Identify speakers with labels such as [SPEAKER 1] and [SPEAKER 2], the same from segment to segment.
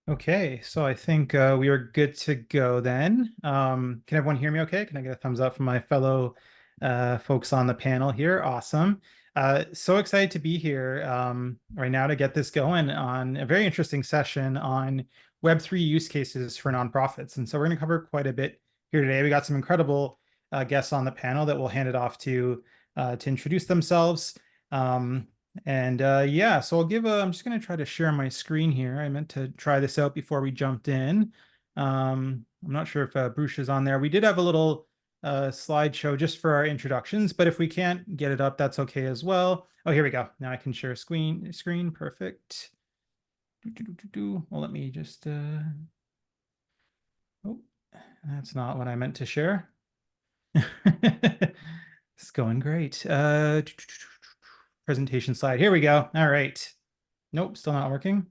[SPEAKER 1] Okay, so I think we are good to go then. Can everyone hear me okay? Can I get a thumbs up from my fellow folks on the panel here? Awesome. So excited to be here right now to get this going on a very interesting session on Web3 use cases for nonprofits. And so we're going to cover quite a bit here today. We got some incredible guests on the panel that we'll hand it off to introduce themselves. Yeah, so I'm just going to try to share my screen here. I meant to try this out before we jumped in. I'm not sure if Bruce is on there. We did have a little slideshow just for our introductions, but if we can't get it up, that's okay as well. Oh, here we go. Now I can share screen. Perfect. Well, let me just, oh, that's not what I meant to share. It's going great. Presentation slide. Here we go. All right. Nope, still not working.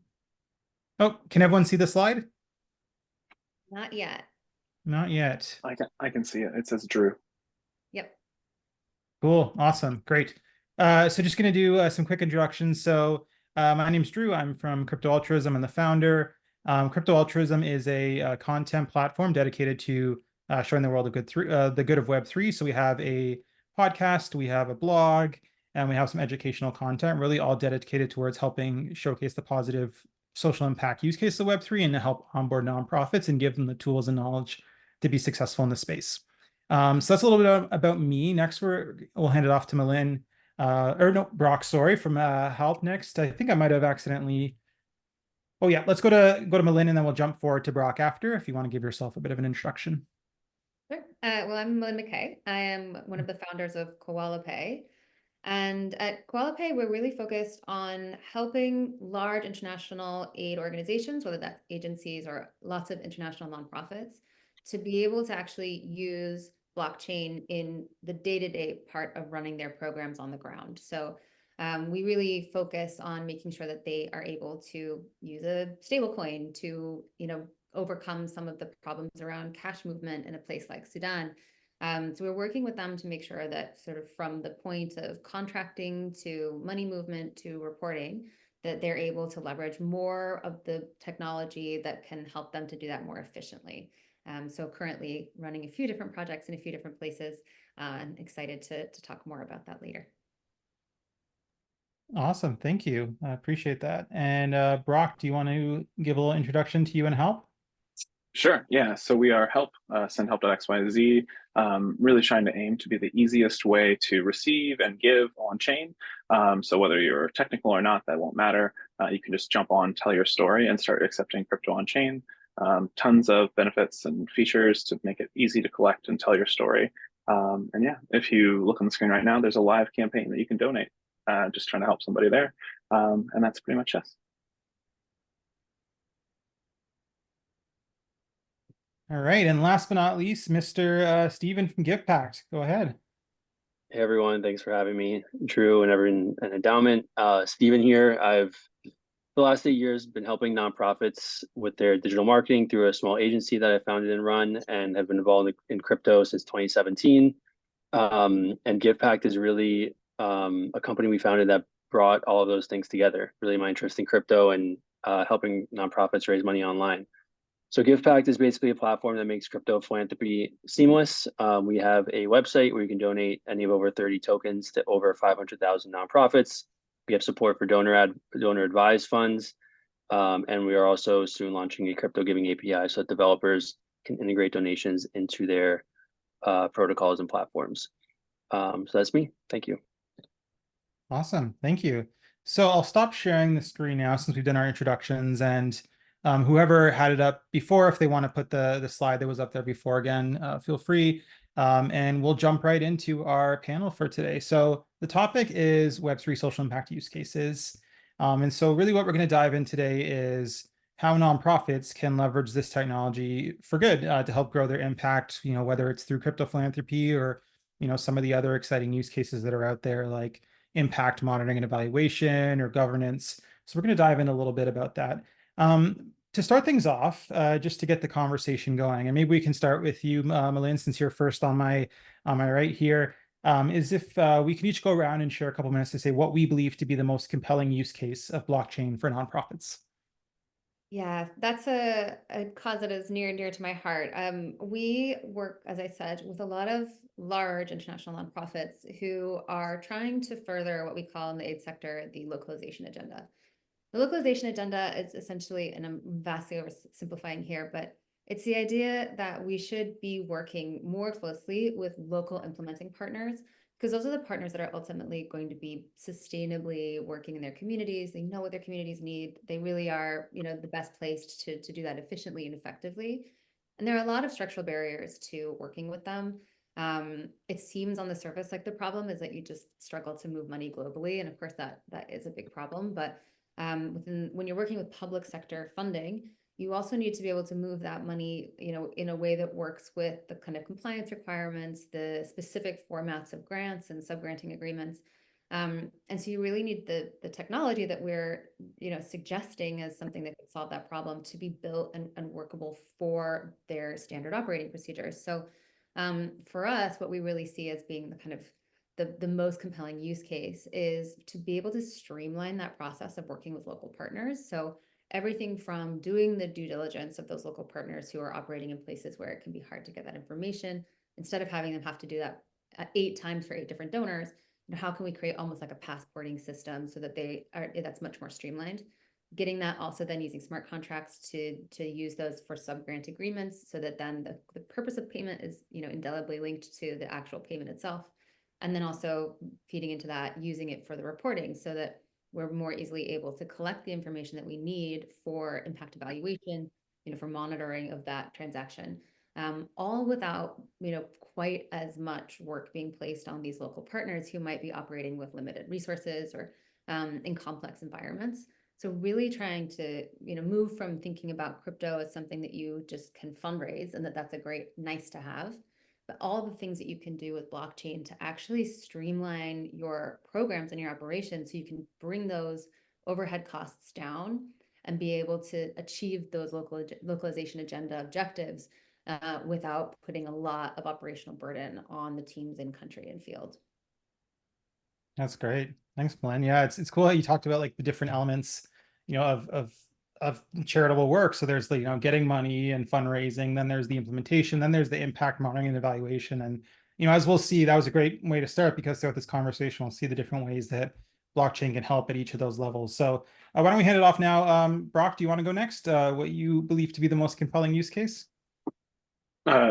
[SPEAKER 1] Oh, can everyone see the slide?
[SPEAKER 2] Not yet.
[SPEAKER 1] Not yet.
[SPEAKER 3] I can see it. It says Drew.
[SPEAKER 2] Yep.
[SPEAKER 1] Cool. Awesome. Great. So just going to do some quick introductions. So my name's Drew. I'm from Crypto Altruism. I'm the founder. Crypto Altruism is a content platform dedicated to showing the world the good of Web3. So we have a podcast, we have a blog, and we have some educational content, really all dedicated towards helping showcase the positive social impact use case of Web3 and to help onboard nonprofits and give them the tools and knowledge to be successful in the space. So that's a little bit about me. Next, we'll hand it off to Melyn, or no, Brock, sorry, from SendHALP next. I think I might have accidentally. Oh yeah, let's go to Melyn and then we'll jump forward to Brock after if you want to give yourself a bit of an introduction.
[SPEAKER 2] Sure. Well, I'm Melyn McKay. I am one of the founders of Coala Pay. And at Coala Pay, we're really focused on helping large international aid organizations, whether that's agencies or lots of international nonprofits, to be able to actually use blockchain in the day-to-day part of running their programs on the ground. So we really focus on making sure that they are able to use a stablecoin to, overcome some of the problems around cash movement in a place like Sudan. So we're working with them to make sure that sort of from the point of contracting to money movement to reporting, that they're able to leverage more of the technology that can help them to do that more efficiently. So currently running a few different projects in a few different places, and excited to talk more about that later.
[SPEAKER 1] Awesome. Thank you. I appreciate that. And Brock, do you want to give a little introduction to you and SendHALP?
[SPEAKER 3] Sure. Yeah. So we are help, SendHALP.xyz, really trying to aim to be the easiest way to receive and give on chain. So whether you're technical or not, that won't matter. You can just jump on, tell your story, and start accepting crypto on chain. Tons of benefits and features to make it easy to collect and tell your story. And yeah, if you look on the screen right now, there's a live campaign that you can donate. Just trying to help somebody there. And that's pretty much us.
[SPEAKER 1] All right. And last but not least, Mr. Steven from GivePact. Go ahead.
[SPEAKER 4] Hey everyone, thanks for having me, Drew and everyone and Endowment. Steven here. I've the last 8 years been helping nonprofits with their digital marketing through a small agency that I founded and run, and have been involved in crypto since 2017. And GivePact is really a company we founded that brought all of those things together. Really, my interest in crypto and helping nonprofits raise money online. So GivePact is basically a platform that makes crypto philanthropy seamless. We have a website where you can donate any of over 30 tokens to over 500,000 nonprofits. We have support for donor advised funds. And we are also soon launching a crypto giving API so that developers can integrate donations into their protocols and platforms. So that's me. Thank you.
[SPEAKER 1] Awesome. Thank you. So I'll stop sharing the screen now since we've done our introductions, and whoever had it up before, if they want to put the slide that was up there before again, feel free. And we'll jump right into our panel for today. So the topic is Web3 social impact use cases. And so really what we're going to dive in today is how nonprofits can leverage this technology for good to help grow their impact, whether it's through crypto philanthropy or, some of the other exciting use cases that are out there like impact monitoring and evaluation or governance. So we're going to dive in a little bit about that. To start things off, just to get the conversation going, and maybe we can start with you, Melyn, since you're first on my right here, is if we can each go around and share a couple minutes to say what we believe to be the most compelling use case of blockchain for nonprofits.
[SPEAKER 2] Yeah, that's a cause that is near and dear to my heart. We work, as I said, with a lot of large international nonprofits who are trying to further what we call in the aid sector the localization agenda. The localization agenda is essentially, and I'm vastly oversimplifying here, but it's the idea that we should be working more closely with local implementing partners, because those are the partners that are ultimately going to be sustainably working in their communities. They know what their communities need. They really are, the best placed to do that efficiently and effectively. And there are a lot of structural barriers to working with them. It seems on the surface like the problem is that you just struggle to move money globally, and of course that is a big problem. But when you're working with public sector funding, you also need to be able to move that money, in a way that works with the kind of compliance requirements, the specific formats of grants and subgranting agreements. And so you really need the technology that we're, suggesting as something that could solve that problem to be built and workable for their standard operating procedures. So for us, what we really see as being the kind of the most compelling use case is to be able to streamline that process of working with local partners. So everything from doing the due diligence of those local partners who are operating in places where it can be hard to get that information, instead of having them have to do that 8 times for 8 different donors, how can we create almost like a passporting system so that that's much more streamlined? Getting that also then using smart contracts to use those for sub-grant agreements so that then the purpose of payment is, indelibly linked to the actual payment itself. And then also feeding into that, using it for the reporting so that we're more easily able to collect the information that we need for impact evaluation, for monitoring of that transaction, all without, quite as much work being placed on these local partners who might be operating with limited resources or in complex environments. So really trying to, move from thinking about crypto as something that you just can fundraise and that's a great nice to have, but all the things that you can do with blockchain to actually streamline your programs and your operations so you can bring those overhead costs down and be able to achieve those localization agenda objectives without putting a lot of operational burden on the teams in country and field.
[SPEAKER 1] That's great. Thanks, Melyn. Yeah, it's cool that you talked about like the different elements, of charitable work. So there's the, getting money and fundraising, then there's the implementation, then there's the impact monitoring and evaluation. And, as we'll see, that was a great way to start because throughout this conversation, we'll see the different ways that blockchain can help at each of those levels. So why don't we hand it off now? Brock, do you want to go next? What you believe to be the most compelling use case?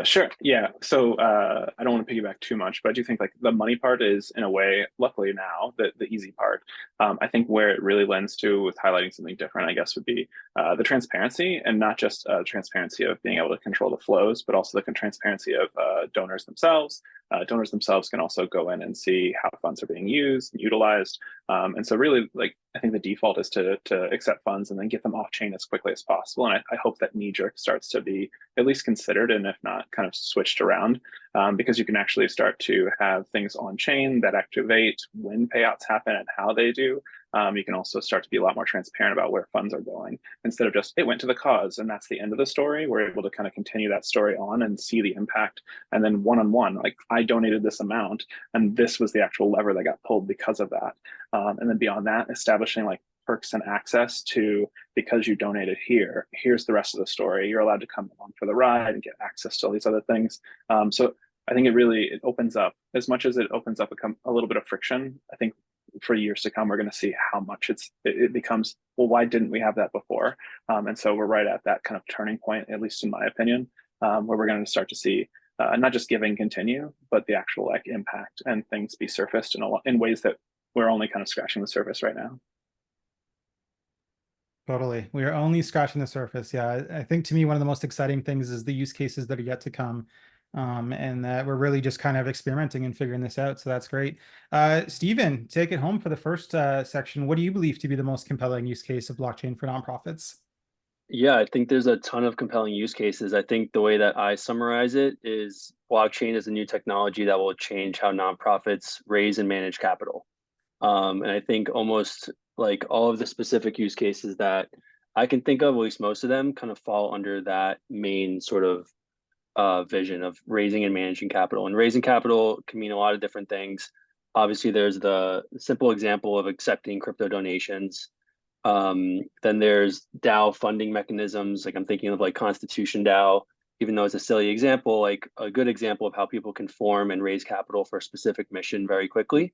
[SPEAKER 3] Sure. Yeah. So I don't want to piggyback too much, but I do think like the money part is in a way, luckily now, the easy part. I think where it really lends to with highlighting something different, I guess, would be the transparency, and not just transparency of being able to control the flows, but also the transparency of donors themselves. Donors themselves can also go in and see how funds are being used and utilized. And so really, like, I think the default is to accept funds and then get them off chain as quickly as possible. And I hope that knee jerk starts to be at least considered, and if not, kind of switched around, because you can actually start to have things on chain that activate when payouts happen and how they do. You can also start to be a lot more transparent about where funds are going, instead of just it went to the cause and that's the end of the story. We're able to kind of continue that story on and see the impact, and then one-on-one, like I donated this amount and this was the actual lever that got pulled because of that. And then beyond that, establishing like perks and access to, because you donated here, here's the rest of the story. You're allowed to come along for the ride and get access to all these other things. So I think it opens up, as much as it opens up a little bit of friction. I think for years to come, we're going to see how much it becomes, well, why didn't we have that before? And so we're right at that kind of turning point, at least in my opinion, where we're going to start to see not just giving continue, but the actual like impact and things be surfaced in ways that we're only kind of scratching the surface right now.
[SPEAKER 1] Totally. We are only scratching the surface. Yeah, I think to me, one of the most exciting things is the use cases that are yet to come. And that we're really just kind of experimenting and figuring this out. So that's great. Steven, take it home for the first section. What do you believe to be the most compelling use case of blockchain for nonprofits?
[SPEAKER 4] Yeah, I think there's a ton of compelling use cases. I think the way that I summarize it is blockchain is a new technology that will change how nonprofits raise and manage capital. And I think almost like all of the specific use cases that I can think of, at least most of them, kind of fall under that main sort of vision of raising and managing capital. And raising capital can mean a lot of different things. Obviously, there's the simple example of accepting crypto donations. Then there's DAO funding mechanisms. Like I'm thinking of like Constitution DAO, even though it's a silly example, like a good example of how people can form and raise capital for a specific mission very quickly.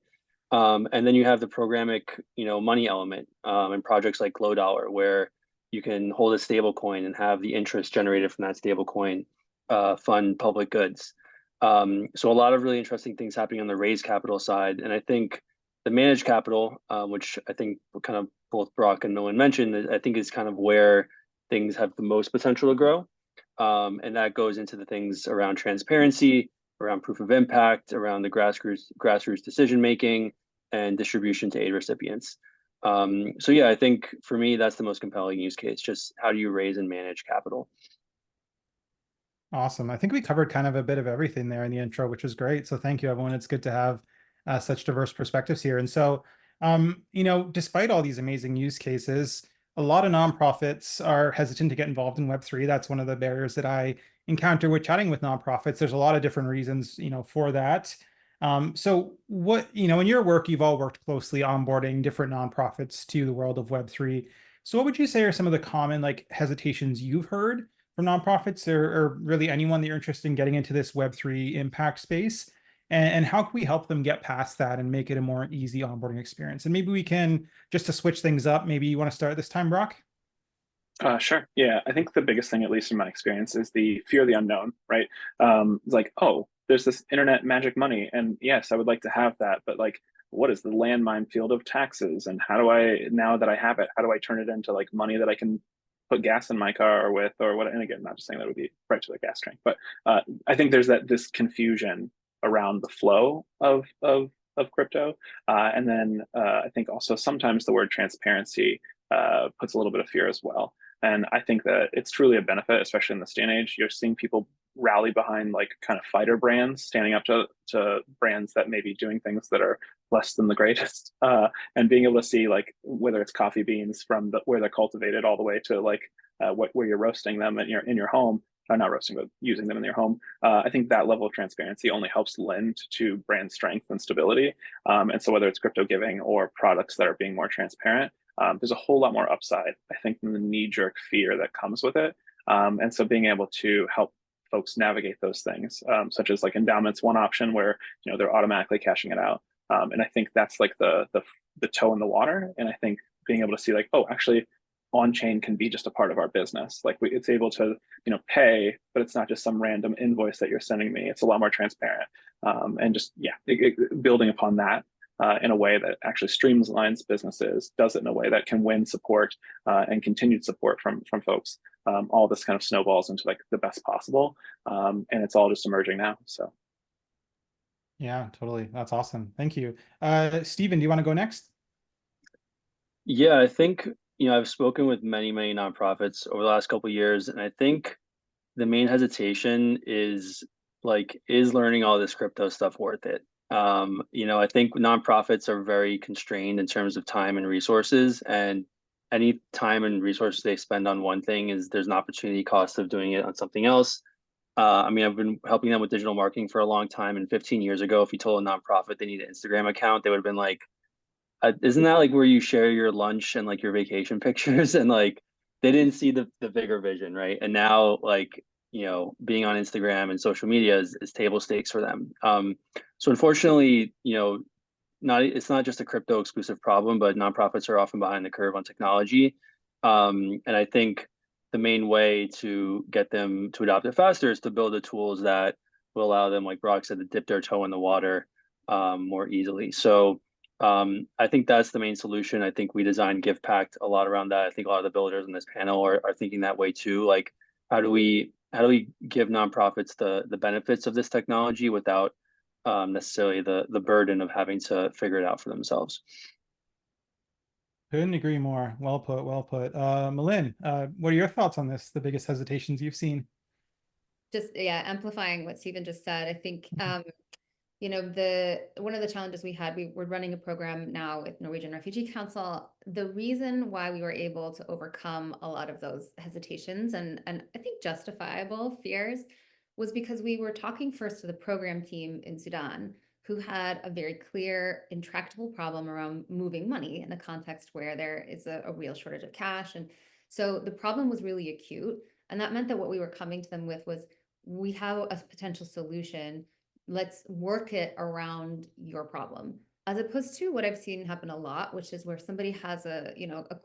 [SPEAKER 4] And then you have the programmatic, money element, in projects like Glow Dollar, where you can hold a stable coin and have the interest generated from that stable coin fund public goods. So a lot of really interesting things happening on the raise capital side. And I think the managed capital, which I think kind of both Brock and Melyn mentioned, I think is kind of where things have the most potential to grow. And that goes into the things around transparency, around proof of impact, around the grassroots decision making, and distribution to aid recipients. So yeah, I think for me that's the most compelling use case. Just how do you raise and manage capital?
[SPEAKER 1] Awesome. I think we covered kind of a bit of everything there in the intro, which was great. So thank you, everyone. It's good to have such diverse perspectives here. And so, despite all these amazing use cases, a lot of nonprofits are hesitant to get involved in Web3. That's one of the barriers that I encounter with chatting with nonprofits. There's a lot of different reasons, for that. So what, in your work, you've all worked closely onboarding different nonprofits to the world of Web3. So what would you say are some of the common hesitations you've heard from nonprofits or really anyone that you're interested in getting into this Web3 impact space? And how can we help them get past that and make it a more easy onboarding experience? And maybe we can, just to switch things up, maybe you want to start this time, Brock?
[SPEAKER 3] Sure. Yeah, I think the biggest thing, at least in my experience, is the fear of the unknown, right? It's like, oh, there's this internet magic money, and yes, I would like to have that, but like, what is the landmine field of taxes? And how do I, now that I have it, how do I turn it into like money that I can put gas in my car with, or what? And again, not just saying that would be right to the gas tank, but I think there's this confusion around the flow of crypto, and then I think also sometimes the word transparency puts a little bit of fear as well. And I think that it's truly a benefit, especially in this day and age. You're seeing people rally behind like kind of fighter brands, standing up to brands that may be doing things that are less than the greatest, and being able to see like whether it's coffee beans from where they're cultivated all the way to like where you're roasting them in your home, or not roasting, but using them in your home. I think that level of transparency only helps lend to brand strength and stability. And so whether it's crypto giving or products that are being more transparent, there's a whole lot more upside, I think, than the knee-jerk fear that comes with it. And so being able to help folks navigate those things, such as like endowments, one option where they're automatically cashing it out. And I think that's like the toe in the water. And I think being able to see like, oh, actually, on-chain can be just a part of our business. Like it's able to pay, but it's not just some random invoice that you're sending me. It's a lot more transparent, and just building upon that. In a way that actually streamlines businesses, does it in a way that can win support and continued support from folks. All this kind of snowballs into like the best possible, and it's all just emerging now. So,
[SPEAKER 1] Yeah, totally. That's awesome. Thank you. Steven, do you want to go next?
[SPEAKER 4] Yeah, I think I've spoken with many nonprofits over the last couple of years, and I think the main hesitation is learning all this crypto stuff worth it? I think nonprofits are very constrained in terms of time and resources, and any time and resources they spend on one thing there's an opportunity cost of doing it on something else. I've been helping them with digital marketing for a long time, and 15 years ago, if you told a nonprofit they need an Instagram account, they would have been like, isn't that like where you share your lunch and like your vacation pictures? And like they didn't see the bigger vision, right? And now being on Instagram and social media is table stakes for them. So unfortunately, it's not just a crypto exclusive problem, but nonprofits are often behind the curve on technology. And I think the main way to get them to adopt it faster is to build the tools that will allow them, like Brock said, to dip their toe in the water more easily. So I think that's the main solution. I think we designed GivePact a lot around that. I think a lot of the builders on this panel are thinking that way too. Like, how do we give nonprofits the benefits of this technology without necessarily the burden of having to figure it out for themselves?
[SPEAKER 1] Couldn't agree more. Well put, well put. Melyn, what are your thoughts on this? The biggest hesitations you've seen?
[SPEAKER 2] Just amplifying what Steven just said. I think one of the challenges we're running a program now with Norwegian Refugee Council. The reason why we were able to overcome a lot of those hesitations and I think justifiable fears was because we were talking first to the program team in Sudan, who had a very clear, intractable problem around moving money in a context where there is a real shortage of cash. And so the problem was really acute. And that meant that what we were coming to them with was, we have a potential solution. Let's work it around your problem. As opposed to what I've seen happen a lot, which is where somebody has a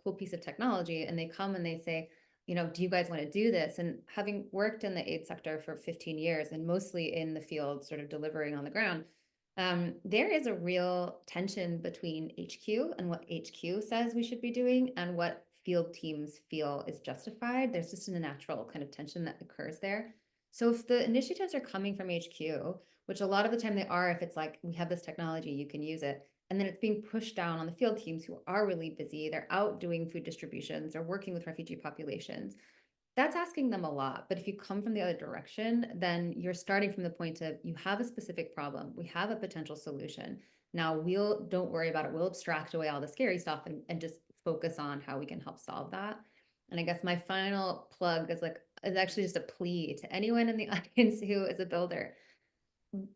[SPEAKER 2] cool piece of technology and they come and they say, do you guys want to do this? And having worked in the aid sector for 15 years and mostly in the field, sort of delivering on the ground, there is a real tension between HQ and what HQ says we should be doing and what field teams feel is justified. There's just a natural kind of tension that occurs there. So if the initiatives are coming from HQ, which a lot of the time they are, if it's like, we have this technology, you can use it, and then it's being pushed down on the field teams who are really busy, they're out doing food distributions, they're working with refugee populations, that's asking them a lot. But if you come from the other direction, then you're starting from the point of, you have a specific problem, we have a potential solution. Now don't worry about it. We'll abstract away all the scary stuff and just focus on how we can help solve that. And I guess my final plug is actually just a plea to anyone in the audience who is a builder.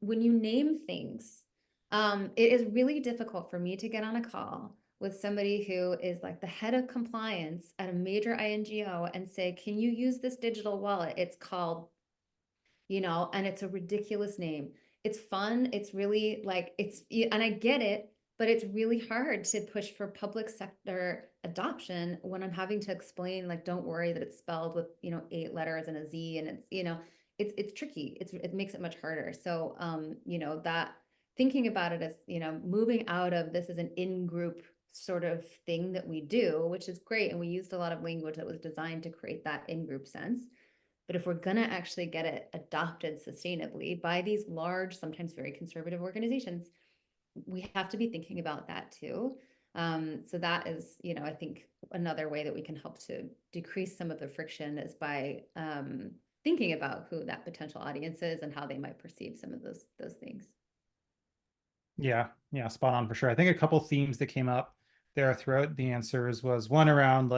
[SPEAKER 2] When you name things, it is really difficult for me to get on a call with somebody who is like the head of compliance at a major INGO and say, can you use this digital wallet? It's called, and it's a ridiculous name. It's fun. It's really and I get it, but it's really hard to push for public sector adoption when I'm having to explain, don't worry that it's spelled with, 8 letters and a Z, and it's tricky. It makes it much harder. So, that thinking about it as, moving out of this as an in-group sort of thing that we do, which is great. And we used a lot of language that was designed to create that in-group sense. But if we're going to actually get it adopted sustainably by these large, sometimes very conservative organizations, we have to be thinking about that too. So that is, I think another way that we can help to decrease some of the friction is by thinking about who that potential audience is and how they might perceive some of those things.
[SPEAKER 1] Yeah, spot on for sure. I think a couple themes that came up there throughout the answers was one around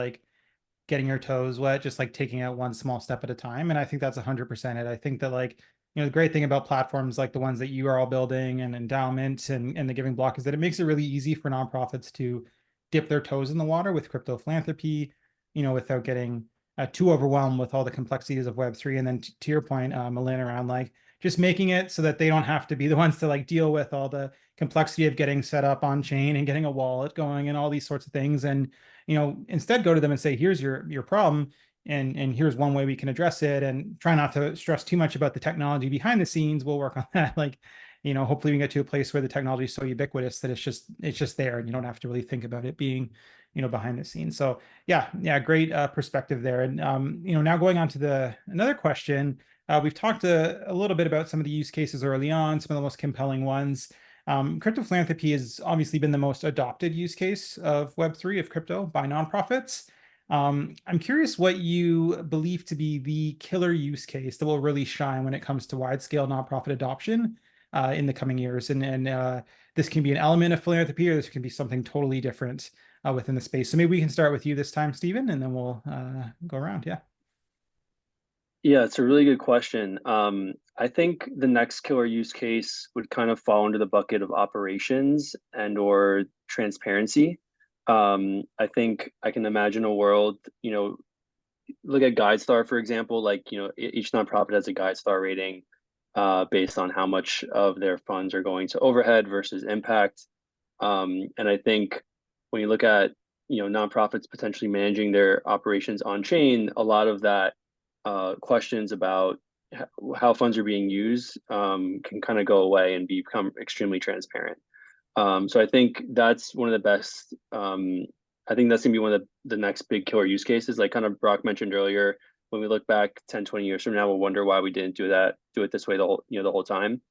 [SPEAKER 1] getting your toes wet, just taking it one small step at a time. And I think that's 100% it. I think that the great thing about platforms like the ones that you are all building and Endowment and the Giving Block is that it makes it really easy for nonprofits to dip their toes in the water with crypto philanthropy, without getting too overwhelmed with all the complexities of Web3. And then to your point, Melyn, around just making it so that they don't have to be the ones to deal with all the complexity of getting set up on chain and getting a wallet going and all these sorts of things. And, instead go to them and say, here's your problem. And here's one way we can address it, and try not to stress too much about the technology behind the scenes. We'll work on that. Hopefully we can get to a place where the technology is so ubiquitous that it's just there and you don't have to really think about it being, behind the scenes. So yeah, great perspective there. And, now going on to another question, we've talked a little bit about some of the use cases early on, some of the most compelling ones. Crypto philanthropy has obviously been the most adopted use case of Web3 of crypto by nonprofits. I'm curious what you believe to be the killer use case that will really shine when it comes to wide-scale nonprofit adoption in the coming years. And this can be an element of philanthropy, or this can be something totally different within the space. So maybe we can start with you this time, Steven, and then we'll go around.
[SPEAKER 4] Yeah, it's a really good question. I think the next killer use case would kind of fall into the bucket of operations and/or transparency. I think I can imagine a world, look at GuideStar, for example, each nonprofit has a GuideStar rating based on how much of their funds are going to overhead versus impact. And I think when you look at, nonprofits potentially managing their operations on chain, a lot of that questions about how funds are being used can kind of go away and become extremely transparent. So I think that's one of the best. I think that's gonna be one of the next big killer use cases. Like kind of Brock mentioned earlier, when we look back 10, 20 years from now, we'll wonder why we didn't do it this way the whole time.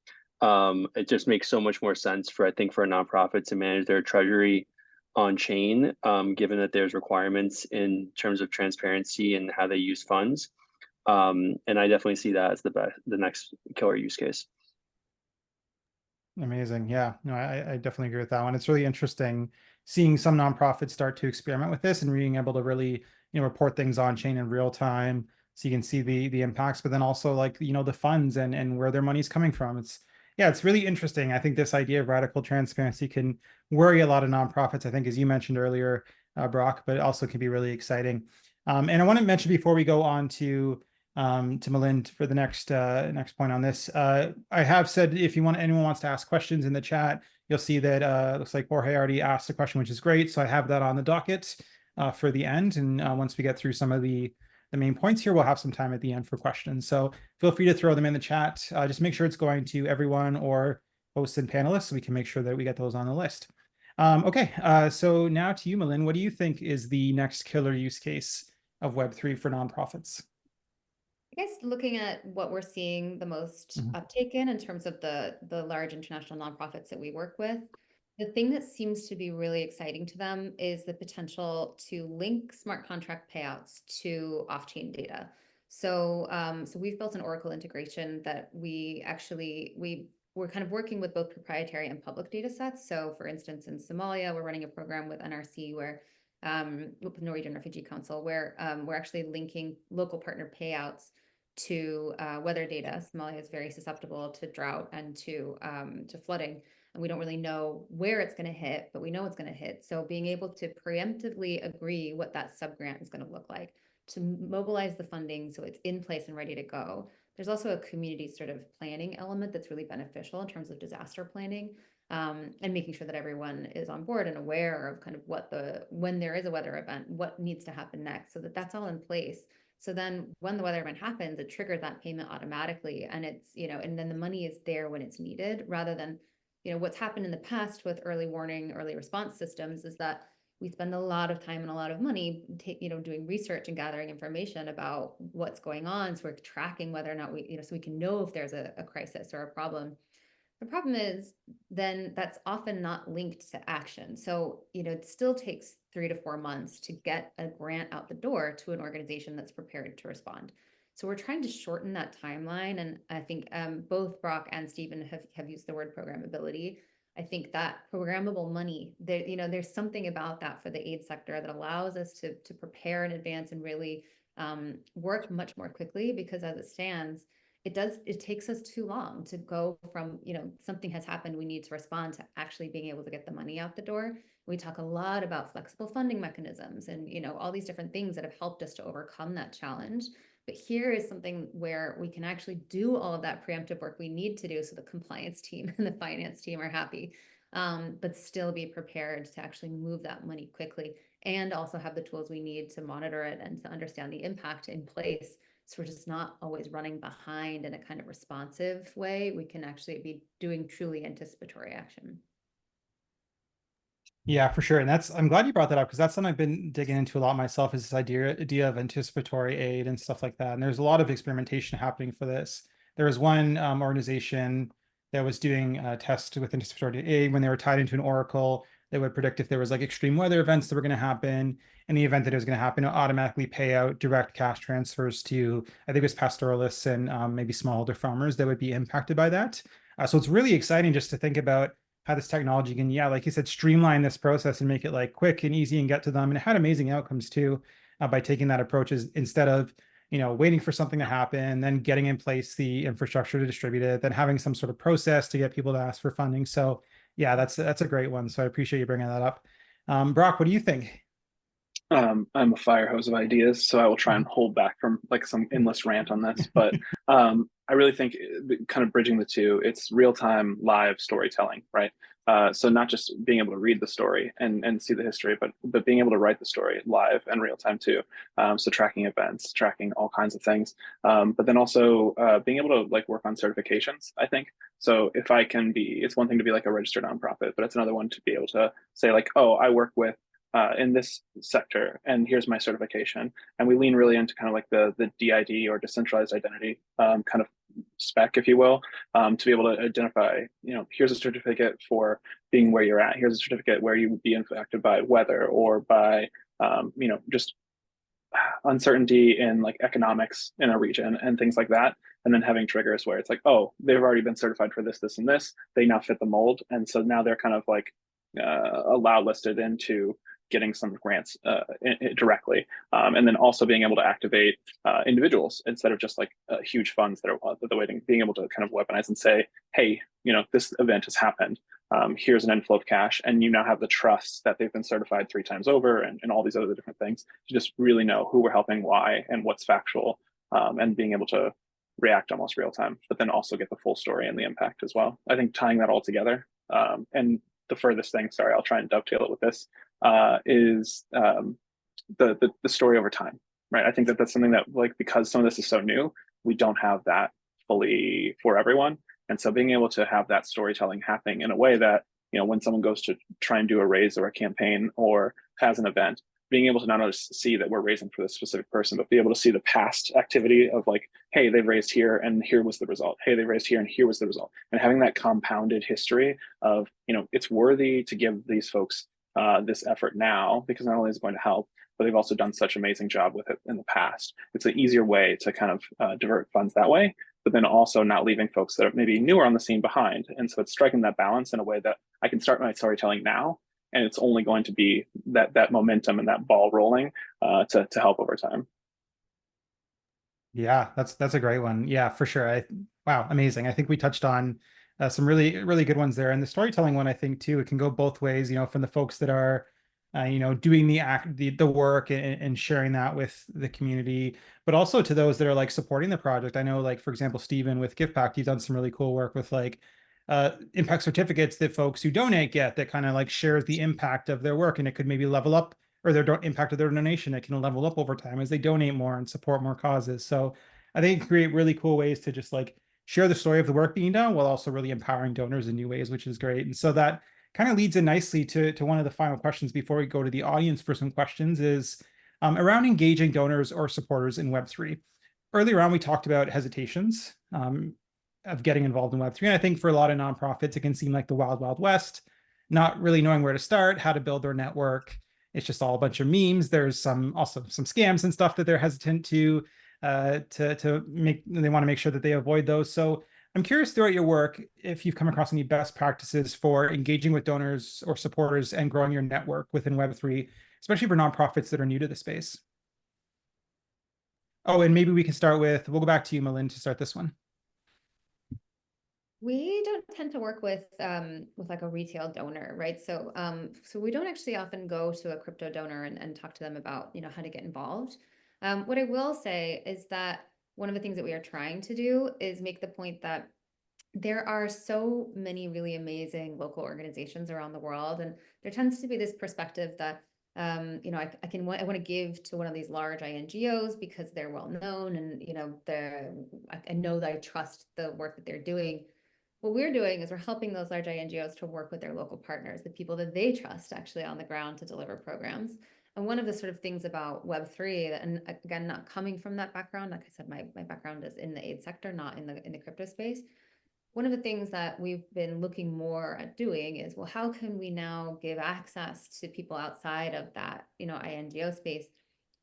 [SPEAKER 4] It just makes so much more sense for a nonprofit to manage their treasury on chain, given that there's requirements in terms of transparency and how they use funds. And I definitely see that as the next killer use case.
[SPEAKER 1] Amazing. Yeah, no, I definitely agree with that one. It's really interesting seeing some nonprofits start to experiment with this and being able to really, report things on chain in real time, so you can see the impacts, but then also the funds and where their money's coming from. Yeah, it's really interesting. I think this idea of radical transparency can worry a lot of nonprofits, I think, as you mentioned earlier, Brock, but it also can be really exciting. And I want to mention before we go on to Melyn for the next point on this, I have said if anyone wants to ask questions in the chat, you'll see that looks like Jorge already asked a question, which is great. So I have that on the docket for the end. And once we get through some of the main points here, we'll have some time at the end for questions. So feel free to throw them in the chat. Just make sure it's going to everyone or hosts and panelists so we can make sure that we get those on the list. Okay, so now to you, Melyn, what do you think is the next killer use case of Web3 for nonprofits?
[SPEAKER 2] I guess looking at what we're seeing the most uptake in terms of the large international nonprofits that we work with, the thing that seems to be really exciting to them is the potential to link smart contract payouts to off-chain data. So, so we've built an Oracle integration that we're kind of working with both proprietary and public data sets. So for instance, in Somalia, we're running a program with NRC where with Norwegian Refugee Council, where we're actually linking local partner payouts to weather data. Somalia is very susceptible to drought and to flooding, and we don't really know where it's going to hit, but we know it's going to hit. So being able to preemptively agree what that subgrant is going to look like, to mobilize the funding so it's in place and ready to go. There's also a community sort of planning element that's really beneficial in terms of disaster planning. And making sure that everyone is on board and aware of kind of when there is a weather event, what needs to happen next, so that that's all in place. So then when the weather event happens, it triggers that payment automatically, and it's, and then the money is there when it's needed, rather than, what's happened in the past with early warning, early response systems is that we spend a lot of time and a lot of money, doing research and gathering information about what's going on. So we're tracking whether or not so we can know if there's a crisis or a problem. The problem is then that's often not linked to action. So, it still takes 3 to 4 months to get a grant out the door to an organization that's prepared to respond. So we're trying to shorten that timeline. And I think both Brock and Steven have used the word programmability. I think that programmable money, there's something about that for the aid sector that allows us to prepare in advance and really work much more quickly, because as it stands, it takes us too long to go from, something has happened, we need to respond, to actually being able to get the money out the door. We talk a lot about flexible funding mechanisms and, all these different things that have helped us to overcome that challenge. But here is something where we can actually do all of that preemptive work we need to do so the compliance team and the finance team are happy, but still be prepared to actually move that money quickly, and also have the tools we need to monitor it and to understand the impact in place. So we're just not always running behind in a kind of responsive way. We can actually be doing truly anticipatory action.
[SPEAKER 1] Yeah, for sure. And I'm glad you brought that up, because that's something I've been digging into a lot myself, is this idea of anticipatory aid and stuff like that. And there's a lot of experimentation happening for this. There was one organization that was doing a test with anticipatory aid when they were tied into an Oracle. They would predict if there was like extreme weather events that were going to happen. In the event that it was going to happen, it would automatically pay out direct cash transfers to, I think it was pastoralists and maybe smallholder farmers that would be impacted by that. So it's really exciting just to think about how this technology can, like you said, streamline this process and make it like quick and easy and get to them. And it had amazing outcomes too, by taking that approach, instead of, waiting for something to happen, then getting in place the infrastructure to distribute it, then having some sort of process to get people to ask for funding. So yeah, that's a great one. So I appreciate you bringing that up. Brock, what do you think?
[SPEAKER 3] I'm a fire hose of ideas, so I will try and hold back from like some endless rant on this. But I really think kind of bridging the two, it's real-time live storytelling, right? So not just being able to read the story and see the history, but being able to write the story live and real time too. So tracking events, tracking all kinds of things, but then also being able to like work on certifications, I think. So if I can be, it's one thing to be like a registered nonprofit, but it's another one to be able to say like, oh, I work with in this sector, and here's my certification. And we lean really into kind of like the DID or decentralized identity kind of spec, if you will, to be able to identify, here's a certificate for being where you're at. Here's a certificate where you would be impacted by weather or by, just uncertainty in like economics in a region and things like that. And then having triggers where it's like, oh, they've already been certified for this, this, and this. They now fit the mold. And so now they're kind of like allowed listed into getting some grants directly, and then also being able to activate individuals instead of just like huge funds that are the waiting, being able to kind of weaponize and say, hey, this event has happened. Here's an inflow of cash, and you now have the trust that they've been certified 3 times over, and all these other different things to just really know who we're helping, why, and what's factual, and being able to react almost real time, but then also get the full story and the impact as well. I think tying that all together, and the furthest thing, sorry, I'll try and dovetail it with this, is the story over time, right? I think that that's something that, like, because some of this is so new, we don't have that fully for everyone. And so being able to have that storytelling happening in a way that, when someone goes to try and do a raise or a campaign or has an event, being able to not only see that we're raising for this specific person, but be able to see the past activity of like, hey, they've raised here and here was the result. Hey, they raised here and here was the result. And having that compounded history of, it's worthy to give these folks this effort now, because not only is it going to help, but they've also done such an amazing job with it in the past. It's an easier way to kind of divert funds that way, but then also not leaving folks that are maybe newer on the scene behind. And so it's striking that balance in a way that I can start my storytelling now, and it's only going to be that momentum and that ball rolling to help over time.
[SPEAKER 1] Yeah, that's a great one. Yeah, for sure. Wow, amazing. I think we touched on some really, really good ones there. And the storytelling one, I think too, it can go both ways, from the folks that are, doing the work and sharing that with the community, but also to those that are like supporting the project. I know, like, for example, Steven with GivePact, he's done some really cool work with like impact certificates that folks who donate get, that kind of like shares the impact of their work, and it could maybe level up, or their impact of their donation, it can level up over time as they donate more and support more causes. So I think it can create really cool ways to just like share the story of the work being done while also really empowering donors in new ways, which is great. And so that kind of leads in nicely to one of the final questions before we go to the audience for some questions, is around engaging donors or supporters in Web3. Earlier on, we talked about hesitations of getting involved in Web3. And I think for a lot of nonprofits, it can seem like the wild, wild west, not really knowing where to start, how to build their network. It's just all a bunch of memes. There's also some scams and stuff that they're hesitant to make. They want to make sure that they avoid those. So I'm curious, throughout your work, if you've come across any best practices for engaging with donors or supporters and growing your network within Web3, especially for nonprofits that are new to the space. Oh, and maybe we can start we'll go back to you, Melyn, to start this one.
[SPEAKER 2] We don't tend to work with like a retail donor, right? So so we don't actually often go to a crypto donor and talk to them about, how to get involved. What I will say is that one of the things that we are trying to do is make the point that there are so many really amazing local organizations around the world, and there tends to be this perspective that I want to give to one of these large INGOs because they're well known, and I know that I trust the work that they're doing. What we're doing is we're helping those large INGOs to work with their local partners, the people that they trust actually on the ground to deliver programs. And one of the sort of things about Web3, and again, not coming from that background, like I said, my background is in the aid sector, not in the crypto space. One of the things that we've been looking more at doing is, well, how can we now give access to people outside of that, INGO space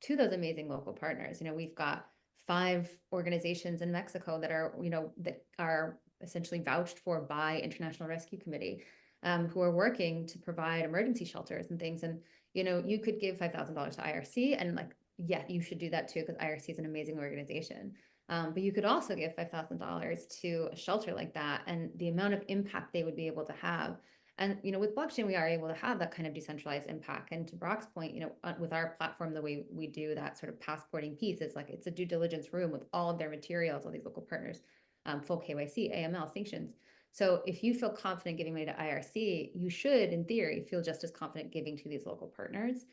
[SPEAKER 2] to those amazing local partners? We've got 5 organizations in Mexico that are essentially vouched for by International Rescue Committee, who are working to provide emergency shelters and things. And, you could give $5,000 to IRC, and yeah, you should do that too, because IRC is an amazing organization. But you could also give $5,000 to a shelter like that, and the amount of impact they would be able to have. And, with blockchain, we are able to have that kind of decentralized impact. And to Brock's point, with our platform, the way we do that sort of passporting piece, it's a due diligence room with all of their materials, all these local partners, full KYC, AML, sanctions. So if you feel confident giving money to IRC, you should, in theory, feel just as confident giving to these local partners.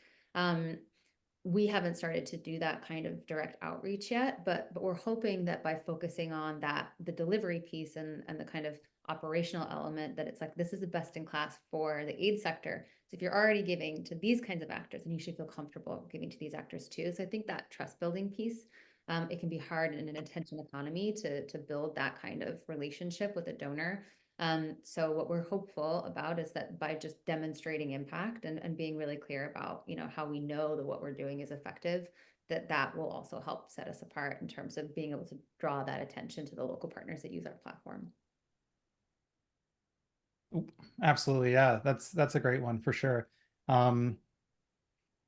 [SPEAKER 2] We haven't started to do that kind of direct outreach yet, but we're hoping that by focusing on the delivery piece and the kind of operational element, that it's like, this is the best in class for the aid sector. So if you're already giving to these kinds of actors, then you should feel comfortable giving to these actors too. So I think that trust building piece, it can be hard in an attention economy to build that kind of relationship with a donor. So what we're hopeful about is that by just demonstrating impact and being really clear about, how we know that what we're doing is effective, that will also help set us apart in terms of being able to draw that attention to the local partners that use our platform.
[SPEAKER 1] Absolutely. Yeah, that's a great one for sure.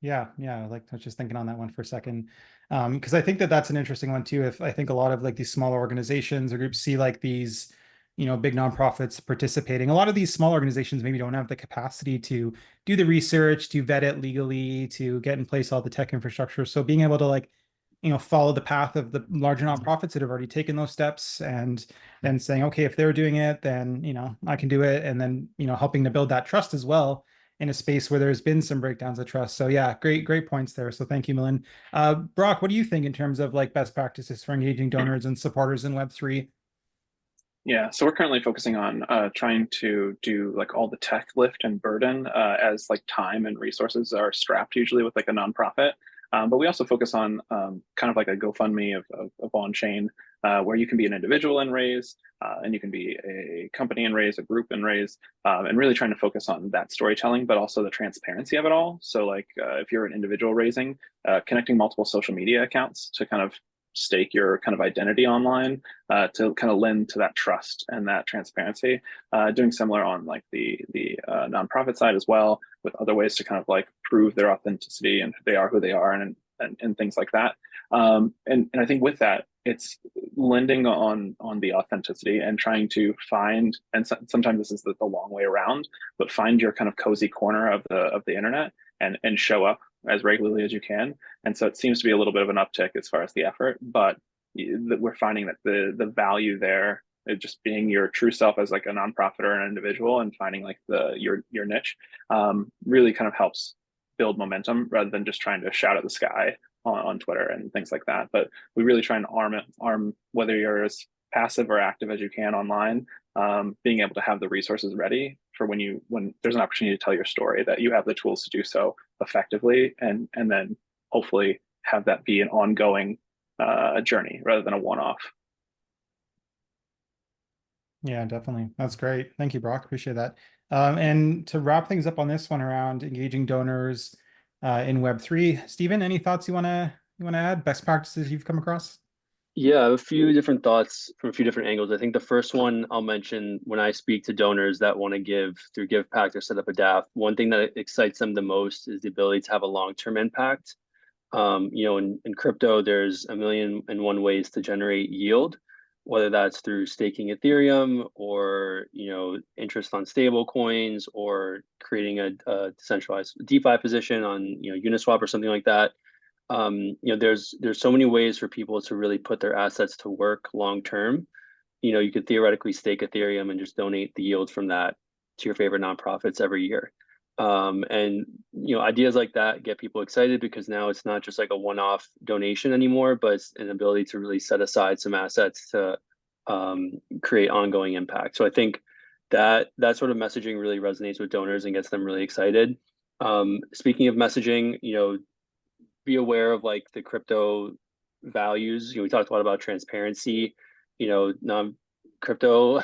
[SPEAKER 1] Yeah, like I was just thinking on that one for a second. Because I think that that's an interesting one too. If I think a lot of like these smaller organizations or groups see like these, big nonprofits participating, a lot of these small organizations maybe don't have the capacity to do the research, to vet it legally, to get in place all the tech infrastructure. So being able to like, follow the path of the larger nonprofits that have already taken those steps and then saying, okay, if they're doing it, then, I can do it. And then, helping to build that trust as well in a space where there's been some breakdowns of trust. So yeah, great points there. So thank you, Melyn. Brock, what do you think in terms of like best practices for engaging donors and supporters in Web3?
[SPEAKER 3] Yeah, so we're currently focusing on trying to do like all the tech lift and burden as like time and resources are strapped usually with like a nonprofit. But we also focus on kind of like a GoFundMe of on-chain where you can be an individual and raise, and you can be a company and raise, a group and raise, and really trying to focus on that storytelling, but also the transparency of it all. So like if you're an individual raising, connecting multiple social media accounts to kind of stake your kind of identity online to kind of lend to that trust and that transparency. Doing similar on like the nonprofit side as well, with other ways to kind of like prove their authenticity and they are who they are and things like that. And I think with that, it's lending on the authenticity and trying to find, and sometimes this is the long way around, but find your kind of cozy corner of the internet and show up as regularly as you can. And so it seems to be a little bit of an uptick as far as the effort, but we're finding that the value there, just being your true self as like a nonprofit or an individual and finding like your niche, really kind of helps build momentum rather than just trying to shout at the sky on Twitter and things like that. But we really try and arm whether you're as passive or active as you can online, being able to have the resources ready for when there's an opportunity to tell your story, that you have the tools to do so effectively, and then hopefully have that be an ongoing journey rather than a one-off.
[SPEAKER 1] Yeah, definitely. That's great. Thank you, Brock. Appreciate that. And to wrap things up on this one around engaging donors in Web3, Steven, any thoughts you wanna add? Best practices you've come across?
[SPEAKER 4] Yeah, I have a few different thoughts from a few different angles. I think the first one I'll mention when I speak to donors that want to give through GivePact or set up a DAF, one thing that excites them the most is the ability to have a long-term impact. In crypto, there's a million and one ways to generate yield, whether that's through staking Ethereum or, interest on stable coins or creating a decentralized DeFi position on, Uniswap or something like that. There's so many ways for people to really put their assets to work long term. You could theoretically stake Ethereum and just donate the yield from that to your favorite nonprofits every year. And ideas like that get people excited because now it's not just like a one-off donation anymore, but it's an ability to really set aside some assets to create ongoing impact. So I think that sort of messaging really resonates with donors and gets them really excited. Speaking of messaging, be aware of like the crypto values. We talked a lot about transparency. Crypto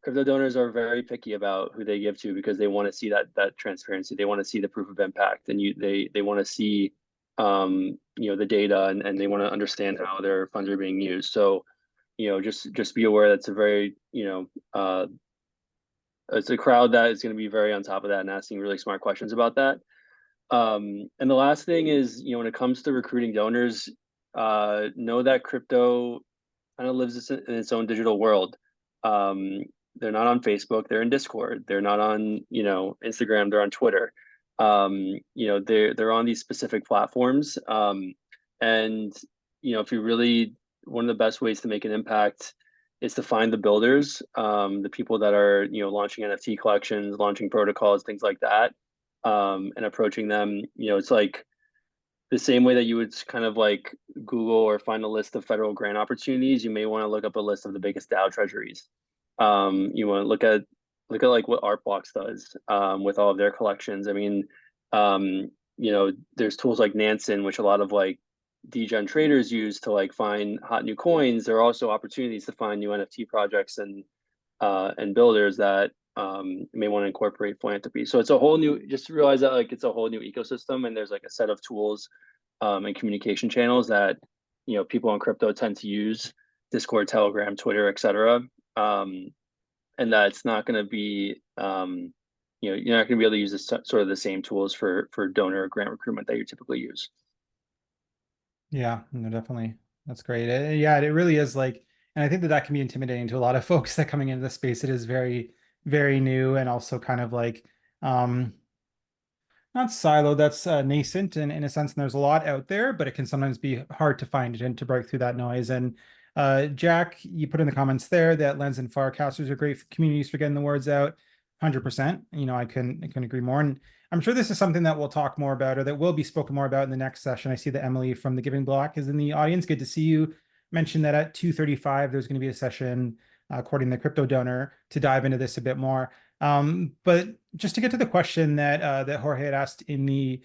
[SPEAKER 4] donors are very picky about who they give to because they want to see that transparency. They want to see the proof of impact, and they want to see the data and they want to understand how their funds are being used. So just be aware that's a very it's a crowd that is going to be very on top of that and asking really smart questions about that. And the last thing is, when it comes to recruiting donors, know that crypto kind of lives in its own digital world. They're not on Facebook, they're in Discord. They're not on, Instagram, they're on Twitter. They're on these specific platforms. And if you really, one of the best ways to make an impact is to find the builders, the people that are, launching NFT collections, launching protocols, things like that. And approaching them, it's like the same way that you would kind of like Google or find a list of federal grant opportunities. You may want to look up a list of the biggest DAO treasuries. You want to look at like what Artbox does with all of their collections. I mean, there's tools like Nansen, which a lot of like degen traders use to like find hot new coins. There are also opportunities to find new NFT projects and builders that may want to incorporate philanthropy. So it's a whole new, just realize that like it's a whole new ecosystem, and there's like a set of tools and communication channels that people in crypto tend to use: Discord, Telegram, Twitter, etc. And that it's not going to be you're not going to be able to use this sort of the same tools for donor or grant recruitment that you typically use.
[SPEAKER 1] Yeah, no, definitely. That's great. Yeah, it really is like, and I think that that can be intimidating to a lot of folks that coming into the space. It is very, very new and also kind of like, not siloed, that's nascent in a sense, and there's a lot out there, but it can sometimes be hard to find it and to break through that noise. And Jack, you put in the comments there that Lens and Farcasters are great communities for getting the words out. 100%. I couldn't agree more. And I'm sure this is something that we'll talk more about, or that will be spoken more about in the next session. I see that Emily from the Giving Block is in the audience. Good to see you. Mentioned that at 2:35 there's going to be a session according to the crypto donor to dive into this a bit more. But just to get to the question that that Jorge had asked in the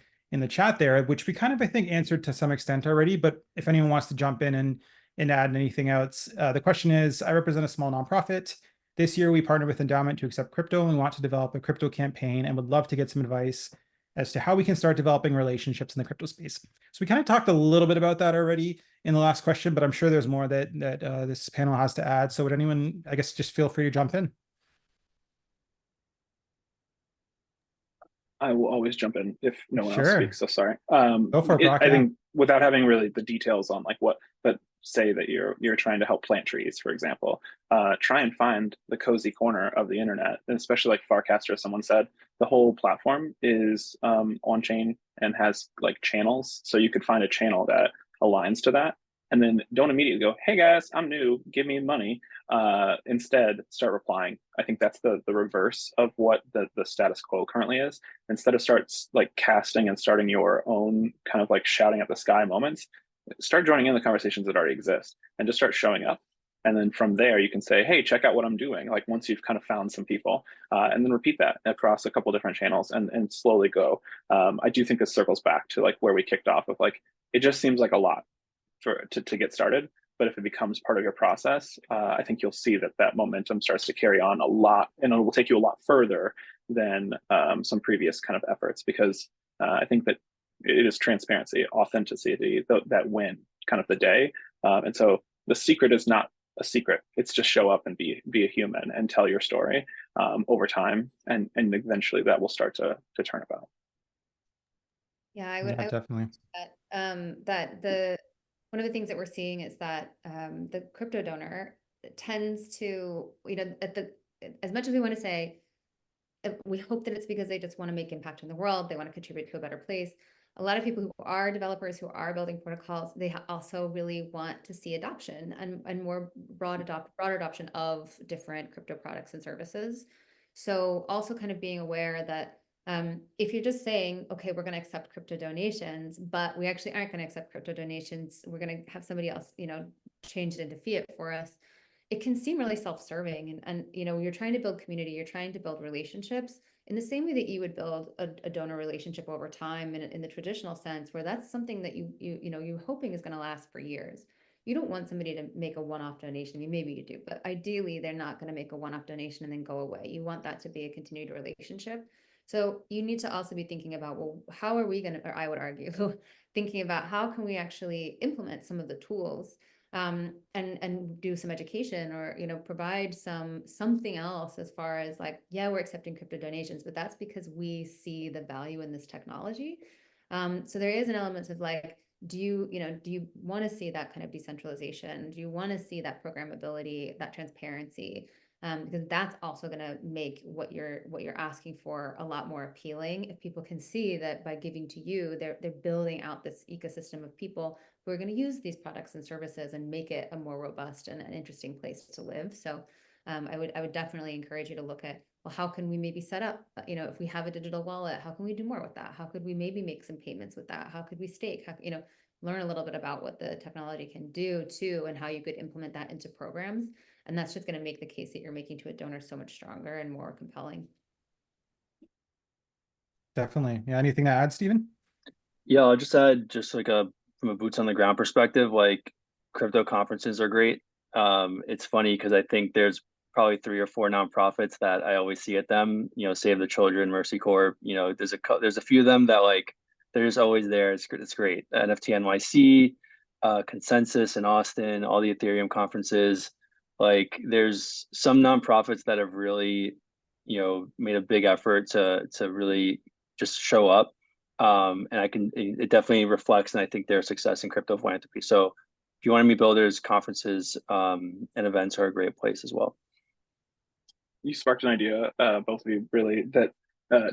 [SPEAKER 1] chat there, which we kind of I think answered to some extent already, but if anyone wants to jump in and add anything else, the question is: I represent a small nonprofit. This year we partnered with Endowment to accept crypto, and we want to develop a crypto campaign, and would love to get some advice as to how we can start developing relationships in the crypto space. So we kind of talked a little bit about that already in the last question, but I'm sure there's more that this panel has to add. So would anyone, I guess, just feel free to jump in.
[SPEAKER 3] I will always jump in if no one else
[SPEAKER 1] Sure.
[SPEAKER 3] speaks. So sorry.
[SPEAKER 1] Go for it, Brock.
[SPEAKER 3] I
[SPEAKER 1] Yeah.
[SPEAKER 3] think without having really the details on like what, but say that you're trying to help plant trees, for example, try and find the cozy corner of the internet, and especially like Farcaster, someone said, the whole platform is on chain and has like channels. So you could find a channel that aligns to that. And then don't immediately go, hey guys, I'm new, give me money. Instead, start replying. I think that's the reverse of what the status quo currently is. Instead of like casting and starting your own kind of like shouting at the sky moments, start joining in the conversations that already exist and just start showing up. And then from there, you can say, hey, check out what I'm doing. Like once you've kind of found some people, and then repeat that across a couple different channels and slowly go. I do think this circles back to like where we kicked off of like, it just seems like a lot to get started. But if it becomes part of your process, I think you'll see that momentum starts to carry on a lot, and it will take you a lot further than some previous kind of efforts, because I think that it is transparency, authenticity, that win kind of the day. And so the secret is not a secret. It's just show up and be a human and tell your story over time, and eventually that will start to turn about.
[SPEAKER 2] Yeah, I would
[SPEAKER 1] definitely.
[SPEAKER 2] that one of the things that we're seeing is that the crypto donor tends to, as much as we want to say, we hope that it's because they just want to make impact in the world, they want to contribute to a better place. A lot of people who are developers, who are building protocols, they also really want to see adoption and more broader adoption of different crypto products and services. So also kind of being aware that if you're just saying, okay, we're going to accept crypto donations, but we actually aren't going to accept crypto donations, we're going to have somebody else, change it into fiat for us, it can seem really self-serving. And you're trying to build community, you're trying to build relationships in the same way that you would build a donor relationship over time in the traditional sense, where that's something that you're hoping is going to last for years. You don't want somebody to make a one-off donation. I mean, maybe you do, but ideally they're not going to make a one-off donation and then go away. You want that to be a continued relationship. So you need to also be thinking about, well, how are we going to, or I would argue, thinking about how can we actually implement some of the tools and do some education, or provide something else as far as like, yeah, we're accepting crypto donations, but that's because we see the value in this technology. So there is an element of like, do you want to see that kind of decentralization? Do you want to see that programmability, that transparency? Because that's also going to make what you're asking for a lot more appealing. If people can see that by giving to you, they're building out this ecosystem of people who are going to use these products and services and make it a more robust and an interesting place to live. So I would definitely encourage you to look at, well, how can we maybe set up, if we have a digital wallet, how can we do more with that? How could we maybe make some payments with that? How could we stake? How, learn a little bit about what the technology can do too, and how you could implement that into programs. And that's just going to make the case that you're making to a donor so much stronger and more compelling.
[SPEAKER 1] Definitely. Yeah. Anything to add, Steven?
[SPEAKER 4] Yeah, I'll just add, just like from a boots on the ground perspective, like crypto conferences are great. It's funny because I think there's probably 3 or 4 nonprofits that I always see at them, Save the Children, Mercy Corps, there's a few of them that like, they're just always there. It's great. NFT NYC, Consensus in Austin, all the Ethereum conferences. Like there's some nonprofits that have really made a big effort to really just show up. And it definitely reflects, and I think, their success in crypto philanthropy. So if you want to meet builders, conferences and events are a great place as well.
[SPEAKER 3] You sparked an idea, both of you, really, that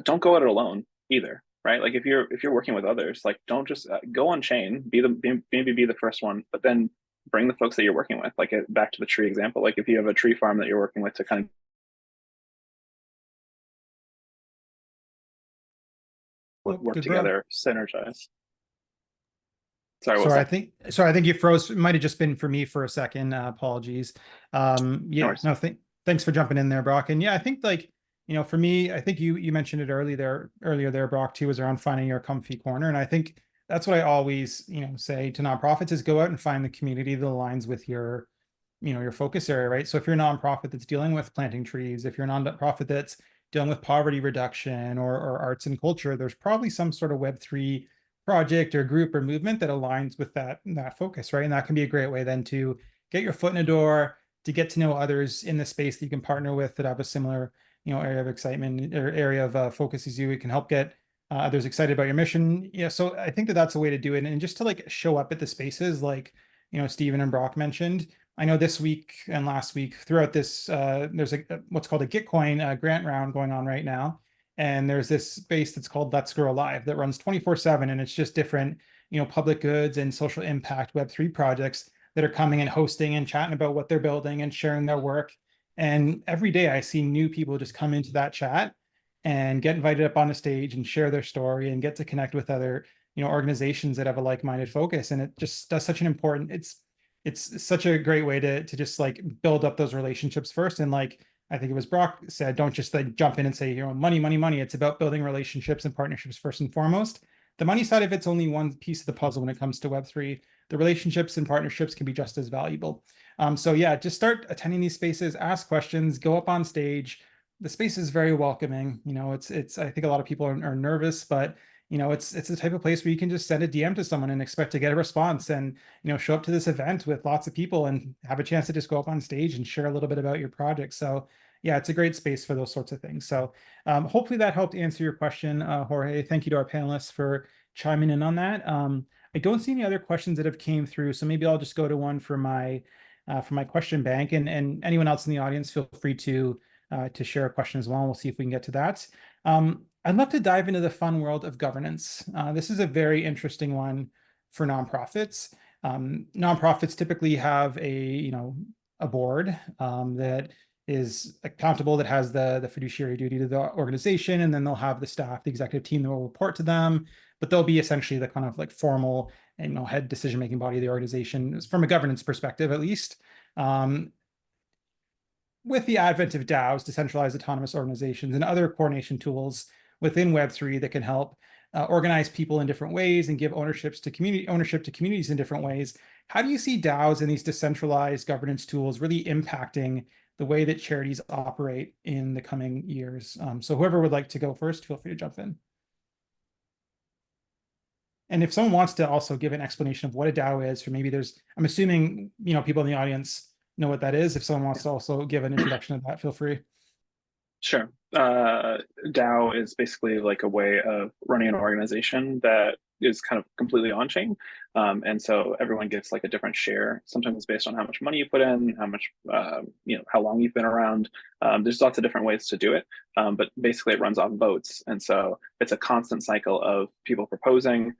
[SPEAKER 3] don't go at it alone either, right? Like if you're working with others, like don't just go on chain, maybe be the first one, but then bring the folks that you're working with. Like back to the tree example, like if you have a tree farm that you're working with to kind of work together, synergize. Sorry, what was that?
[SPEAKER 1] Sorry, I think you froze. It might have just been for me for a second. Apologies. Yeah, no, thanks for jumping in there, Brock. And yeah, I think like, for me, I think you mentioned it earlier there, Brock, too, was around finding your comfy corner. And I think that's what I always, say to nonprofits is go out and find the community that aligns with your, your focus area, right? So if you're a nonprofit that's dealing with planting trees, if you're a nonprofit that's dealing with poverty reduction or arts and culture, there's probably some sort of Web3 project or group or movement that aligns with that focus, right? And that can be a great way then to get your foot in the door, to get to know others in the space that you can partner with that have a similar, area of excitement or area of focus as you. It can help get others excited about your mission. Yeah, so I think that that's a way to do it, and just to like show up at the spaces like Steven and Brock mentioned. I know this week and last week throughout this, there's what's called a Gitcoin grant round going on right now. And there's this space that's called Let's Grow Live that runs 24/7. And it's just different, public goods and social impact Web3 projects that are coming and hosting and chatting about what they're building and sharing their work. And every day I see new people just come into that chat and get invited up on a stage and share their story and get to connect with other, organizations that have a like-minded focus. And it just does such an important, it's such a great way to just like build up those relationships first. And like, I think it was Brock said, don't just like jump in and say, money, money, money. It's about building relationships and partnerships first and foremost. The money side of it's only one piece of the puzzle when it comes to Web3. The relationships and partnerships can be just as valuable. So yeah, just start attending these spaces, ask questions, go up on stage. The space is very welcoming. It's I think a lot of people are nervous, but it's the type of place where you can just send a DM to someone and expect to get a response, and show up to this event with lots of people and have a chance to just go up on stage and share a little bit about your project. So yeah, it's a great space for those sorts of things. So hopefully that helped answer your question, Jorge. Thank you to our panelists for chiming in on that. I don't see any other questions that have came through, so maybe I'll just go to one for my question bank, and anyone else in the audience, feel free to share a question as well. We'll see if we can get to that. I'd love to dive into the fun world of governance. This is a very interesting one for nonprofits. Nonprofits typically have a board that is accountable, that has the fiduciary duty to the organization, and then they'll have the staff, the executive team that will report to them, but they'll be essentially the kind of like formal and head decision-making body of the organization from a governance perspective, at least. With the advent of DAOs, decentralized autonomous organizations, and other coordination tools within Web3 that can help organize people in different ways and give ownership to communities in different ways, how do you see DAOs and these decentralized governance tools really impacting the way that charities operate in the coming years? So whoever would like to go first, feel free to jump in. And if someone wants to also give an explanation of what a DAO is, or maybe I'm assuming, people in the audience know what that is. If someone wants to also give an introduction of that, feel free.
[SPEAKER 3] Sure. DAO is basically like a way of running an organization that is kind of completely on chain. And so everyone gets like a different share. Sometimes it's based on how much money you put in, how much, how long you've been around. There's lots of different ways to do it. But basically it runs off votes. And so it's a constant cycle of people proposing,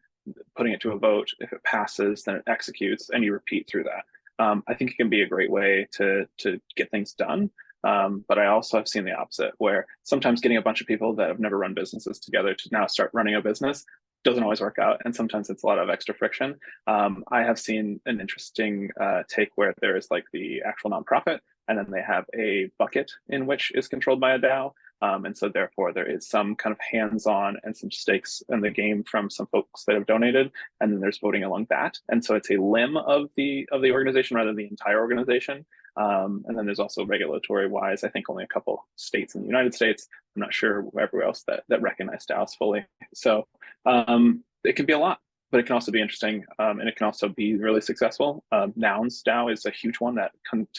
[SPEAKER 3] putting it to a vote. If it passes, then it executes, and you repeat through that. I think it can be a great way to get things done. But I also have seen the opposite, where sometimes getting a bunch of people that have never run businesses together to now start running a business doesn't always work out. And sometimes it's a lot of extra friction. I have seen an interesting take where there is like the actual nonprofit, and then they have a bucket in which is controlled by a DAO. And so therefore there is some kind of hands-on and some stakes in the game from some folks that have donated, and then there's voting along that. And so it's a limb of the organization rather than the entire organization. And then there's also regulatory wise, I think only a couple states in the United States. I'm not sure everywhere else that recognize DAOs fully. So it can be a lot. but it can also be interesting, and it can also be really successful. Nouns DAO is a huge one that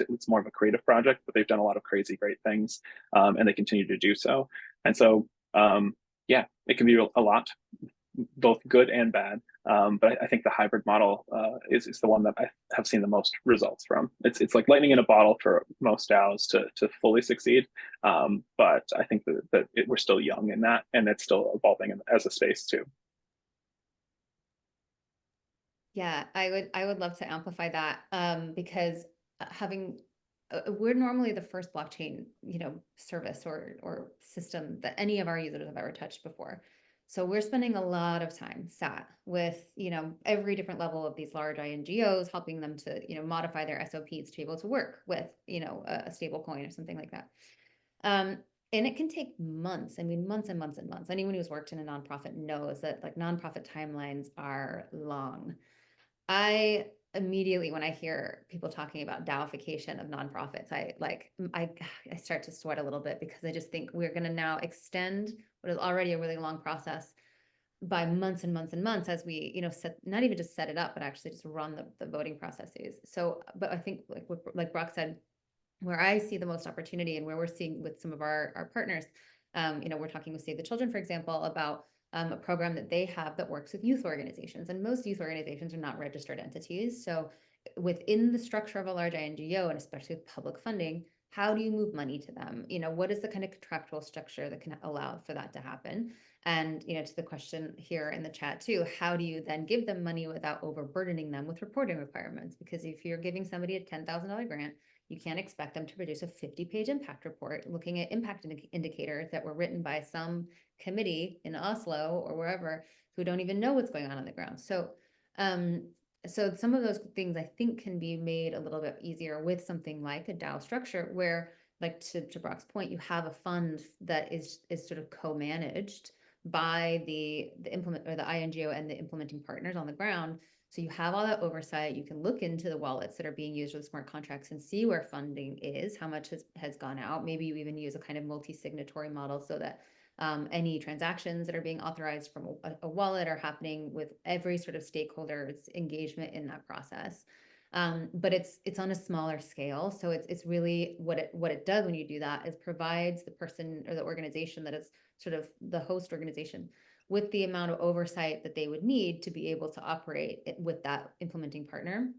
[SPEAKER 3] it's more of a creative project, but they've done a lot of crazy great things, and they continue to do so. And so, yeah, it can be a lot, both good and bad. But I think the hybrid model is the one that I have seen the most results from. It's like lightning in a bottle for most DAOs to fully succeed. But I think that we're still young in that, and it's still evolving as a space too.
[SPEAKER 2] Yeah, I would love to amplify that, because we're normally the first blockchain, service or system that any of our users have ever touched before. So we're spending a lot of time sat with, every different level of these large INGOs, helping them to, modify their SOPs to be able to work with, a stable coin or something like that. And it can take months. I mean, months and months and months. Anyone who's worked in a nonprofit knows that like nonprofit timelines are long. I immediately, when I hear people talking about DAOification of nonprofits, I start to sweat a little bit, because I just think we're going to now extend what is already a really long process by months and months and months as we, not even just set it up, but actually just run the voting processes. So, but I think like Brock said, where I see the most opportunity and where we're seeing with some of our partners, we're talking with Save the Children, for example, about a program that they have that works with youth organizations. And most youth organizations are not registered entities. So within the structure of a large INGO, and especially with public funding, how do you move money to them? What is the kind of contractual structure that can allow for that to happen? And, to the question here in the chat too, how do you then give them money without overburdening them with reporting requirements? Because if you're giving somebody a $10,000 grant, you can't expect them to produce a 50-page impact report looking at impact indicators that were written by some committee in Oslo or wherever who don't even know what's going on the ground. So, so some of those things I think can be made a little bit easier with something like a DAO structure, where, like to Brock's point, you have a fund that is sort of co-managed by the implement or the INGO and the implementing partners on the ground. So you have all that oversight. You can look into the wallets that are being used with smart contracts and see where funding is, how much has gone out. Maybe you even use a kind of multi-signatory model so that any transactions that are being authorized from a wallet are happening with every sort of stakeholder's engagement in that process. But it's on a smaller scale. So it's really what it does when you do that is provides the person or the organization that is sort of the host organization with the amount of oversight that they would need to be able to operate with that implementing partner,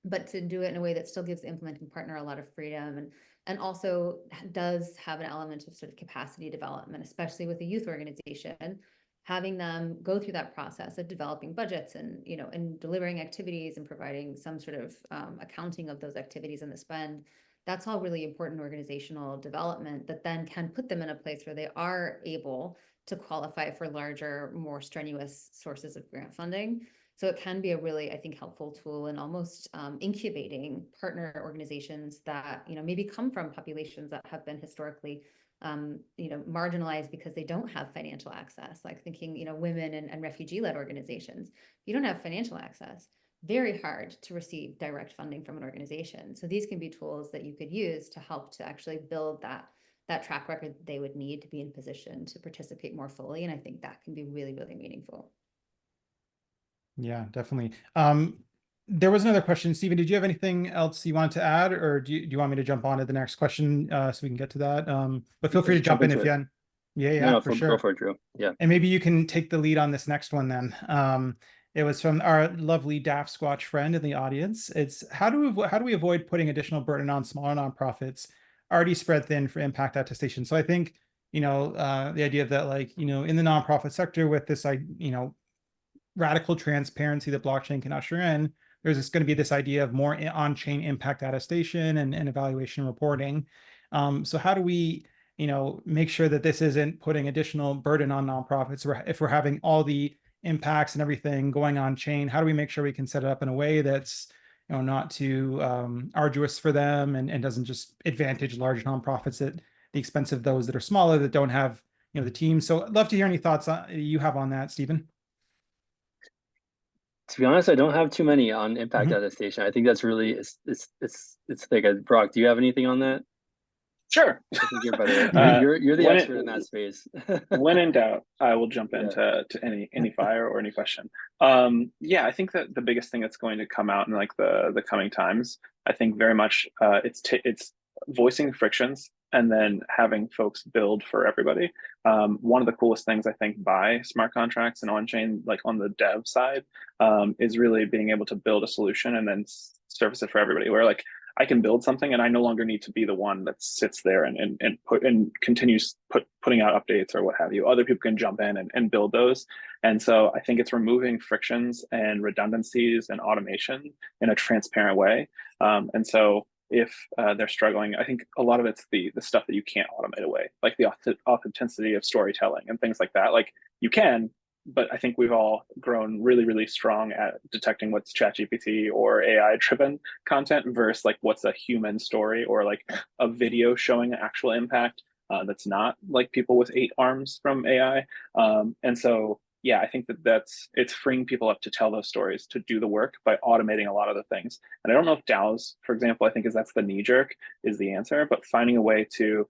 [SPEAKER 2] but to do it in a way that still gives the implementing partner a lot of freedom and also does have an element of sort of capacity development, especially with a youth organization, having them go through that process of developing budgets and, and delivering activities and providing some sort of accounting of those activities and the spend. That's all really important organizational development that then can put them in a place where they are able to qualify for larger, more strenuous sources of grant funding. So it can be a really, I think, helpful tool in almost incubating partner organizations that, maybe come from populations that have been historically, marginalized because they don't have financial access, like thinking, women and refugee-led organizations. If you don't have financial access, very hard to receive direct funding from an organization. So these can be tools that you could use to help to actually build that track record that they would need to be in position to participate more fully. And I think that can be really, really meaningful.
[SPEAKER 1] Yeah, definitely. There was another question. Steven, did you have anything else you wanted to add, or do you want me to jump on to the next question so we can get to that? But feel free to jump in if you can. Yeah,
[SPEAKER 4] no,
[SPEAKER 1] for sure.
[SPEAKER 4] Go for it, Drew. Yeah.
[SPEAKER 1] And maybe you can take the lead on this next one then. It was from our lovely Daft Squatch friend in the audience. It's how do we avoid putting additional burden on smaller nonprofits already spread thin for impact attestation? So I think, the idea that like, in the nonprofit sector with this, radical transparency that blockchain can usher in, there's going to be this idea of more on-chain impact attestation and evaluation reporting. So how do we, make sure that this isn't putting additional burden on nonprofits? If we're having all the impacts and everything going on chain, how do we make sure we can set it up in a way that's, not too arduous for them and doesn't just advantage large nonprofits at the expense of those that are smaller that don't have, the team? So I'd love to hear any thoughts you have on that, Steven.
[SPEAKER 4] To be honest, I don't have too many on impact attestation. I think that's really it's thick. Brock, do you have anything on that?
[SPEAKER 3] Sure.
[SPEAKER 4] I think you're better. You're the expert in that space.
[SPEAKER 3] When in doubt, I will jump
[SPEAKER 4] Yeah.
[SPEAKER 3] into any fire or any question. Yeah, I think that the biggest thing that's going to come out in like the coming times, I think very much it's voicing frictions and then having folks build for everybody. One of the coolest things I think by smart contracts and on-chain, like on the dev side, is really being able to build a solution and then surface it for everybody. Where like I can build something and I no longer need to be the one that sits there and continues putting out updates or what have you. Other people can jump in and build those. And so I think it's removing frictions and redundancies and automation in a transparent way. And so if they're struggling, I think a lot of it's the stuff that you can't automate away, like the authenticity of storytelling and things like that. Like you can, but I think we've all grown really, really strong at detecting what's ChatGPT or AI driven content versus like what's a human story or like a video showing actual impact that's not like people with 8 arms from AI. And so, yeah, I think it's freeing people up to tell those stories, to do the work by automating a lot of the things. And I don't know if DAOs, for example, I think that's the knee jerk is the answer, but finding a way to,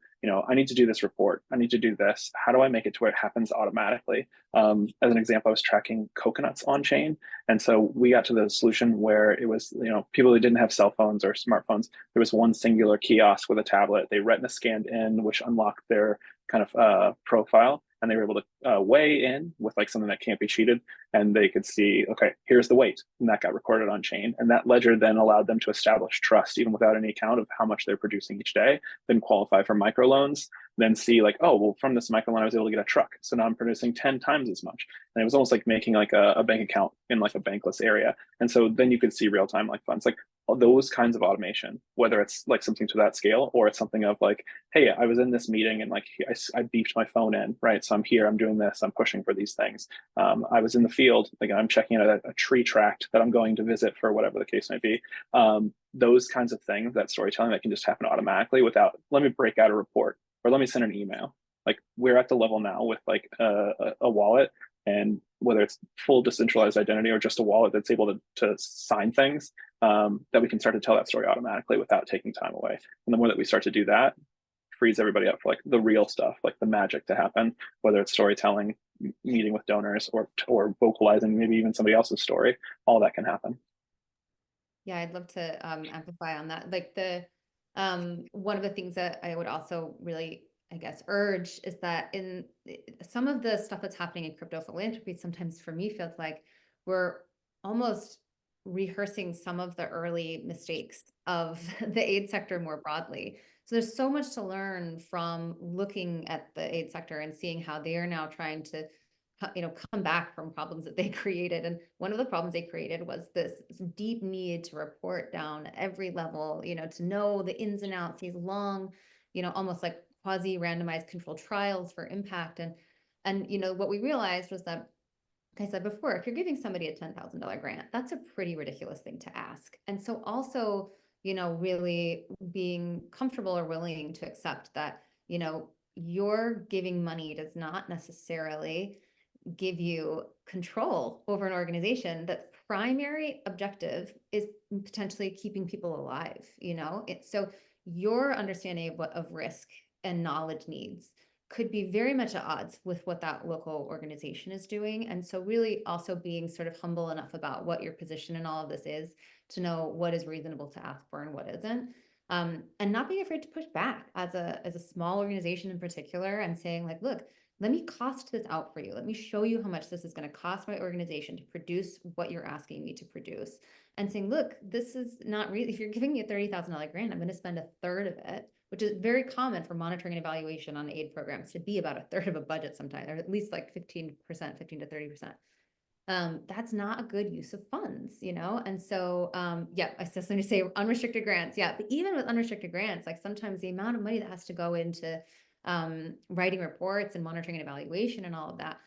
[SPEAKER 3] I need to do this report. I need to do this. How do I make it to where it happens automatically? As an example, I was tracking coconuts on chain. And so we got to the solution where it was, people who didn't have cell phones or smartphones, there was one singular kiosk with a tablet. They retina scanned in, which unlocked their kind of profile. And they were able to weigh in with like something that can't be cheated. And they could see, okay, here's the weight. And that got recorded on chain. And that ledger then allowed them to establish trust, even without any account of how much they're producing each day, then qualify for microloans, then see like, oh, well, from this microloan, I was able to get a truck. So now I'm producing 10 times as much. And it was almost like making like a bank account in like a bankless area. And so then you could see real time like funds, like those kinds of automation, whether it's like something to that scale or it's something of like, hey, I was in this meeting and like I beeped my phone in, right? So I'm here, I'm doing this, I'm pushing for these things. I was in the field, like I'm checking out a tree tract that I'm going to visit for whatever the case may be. Those kinds of things, that storytelling that can just happen automatically without, let me break out a report or let me send an email. Like we're at the level now with like a wallet, and whether it's full decentralized identity or just a wallet that's able to sign things, that we can start to tell that story automatically without taking time away. And the more that we start to do that, frees everybody up for like the real stuff, like the magic to happen, whether it's storytelling, meeting with donors, or vocalizing maybe even somebody else's story. All that can happen.
[SPEAKER 2] Yeah, I'd love to amplify on that. Like one of the things that I would also really, I guess, urge is that in some of the stuff that's happening in crypto philanthropy, sometimes for me feels like we're almost rehearsing some of the early mistakes of the aid sector more broadly. So there's so much to learn from looking at the aid sector and seeing how they are now trying to come back from problems that they created. And one of the problems they created was this deep need to report down at every level, to know the ins and outs, these long, almost like quasi randomized controlled trials for impact. And what we realized was that, like I said before, if you're giving somebody a $10,000 grant, that's a pretty ridiculous thing to ask. And so also, really being comfortable or willing to accept that, your giving money does not necessarily give you control over an organization that's primary objective is potentially keeping people alive. So your understanding of risk and knowledge needs could be very much at odds with what that local organization is doing. And so really also being sort of humble enough about what your position in all of this is to know what is reasonable to ask for and what isn't. And not being afraid to push back as a small organization in particular, and saying like, look, let me cost this out for you. Let me show you how much this is going to cost my organization to produce what you're asking me to produce. And saying, look, this is not really, if you're giving me a $30,000 grant, I'm going to spend a third of it, which is very common for monitoring and evaluation on aid programs to be about a third of a budget sometimes, or at least like 15%, 15 to 30%. That's not a good use of funds, And so, yeah, I still need to say unrestricted grants. Yeah. But even with unrestricted grants, like sometimes the amount of money that has to go into writing reports and monitoring and evaluation and all of that,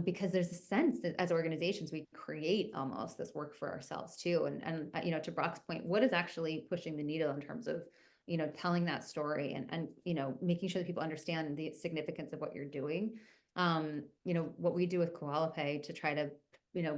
[SPEAKER 2] because there's a sense that as organizations, we create almost this work for ourselves too. And to Brock's point, what is actually pushing the needle in terms of, telling that story and making sure that people understand the significance of what you're doing. What we do with Coala Pay to try to,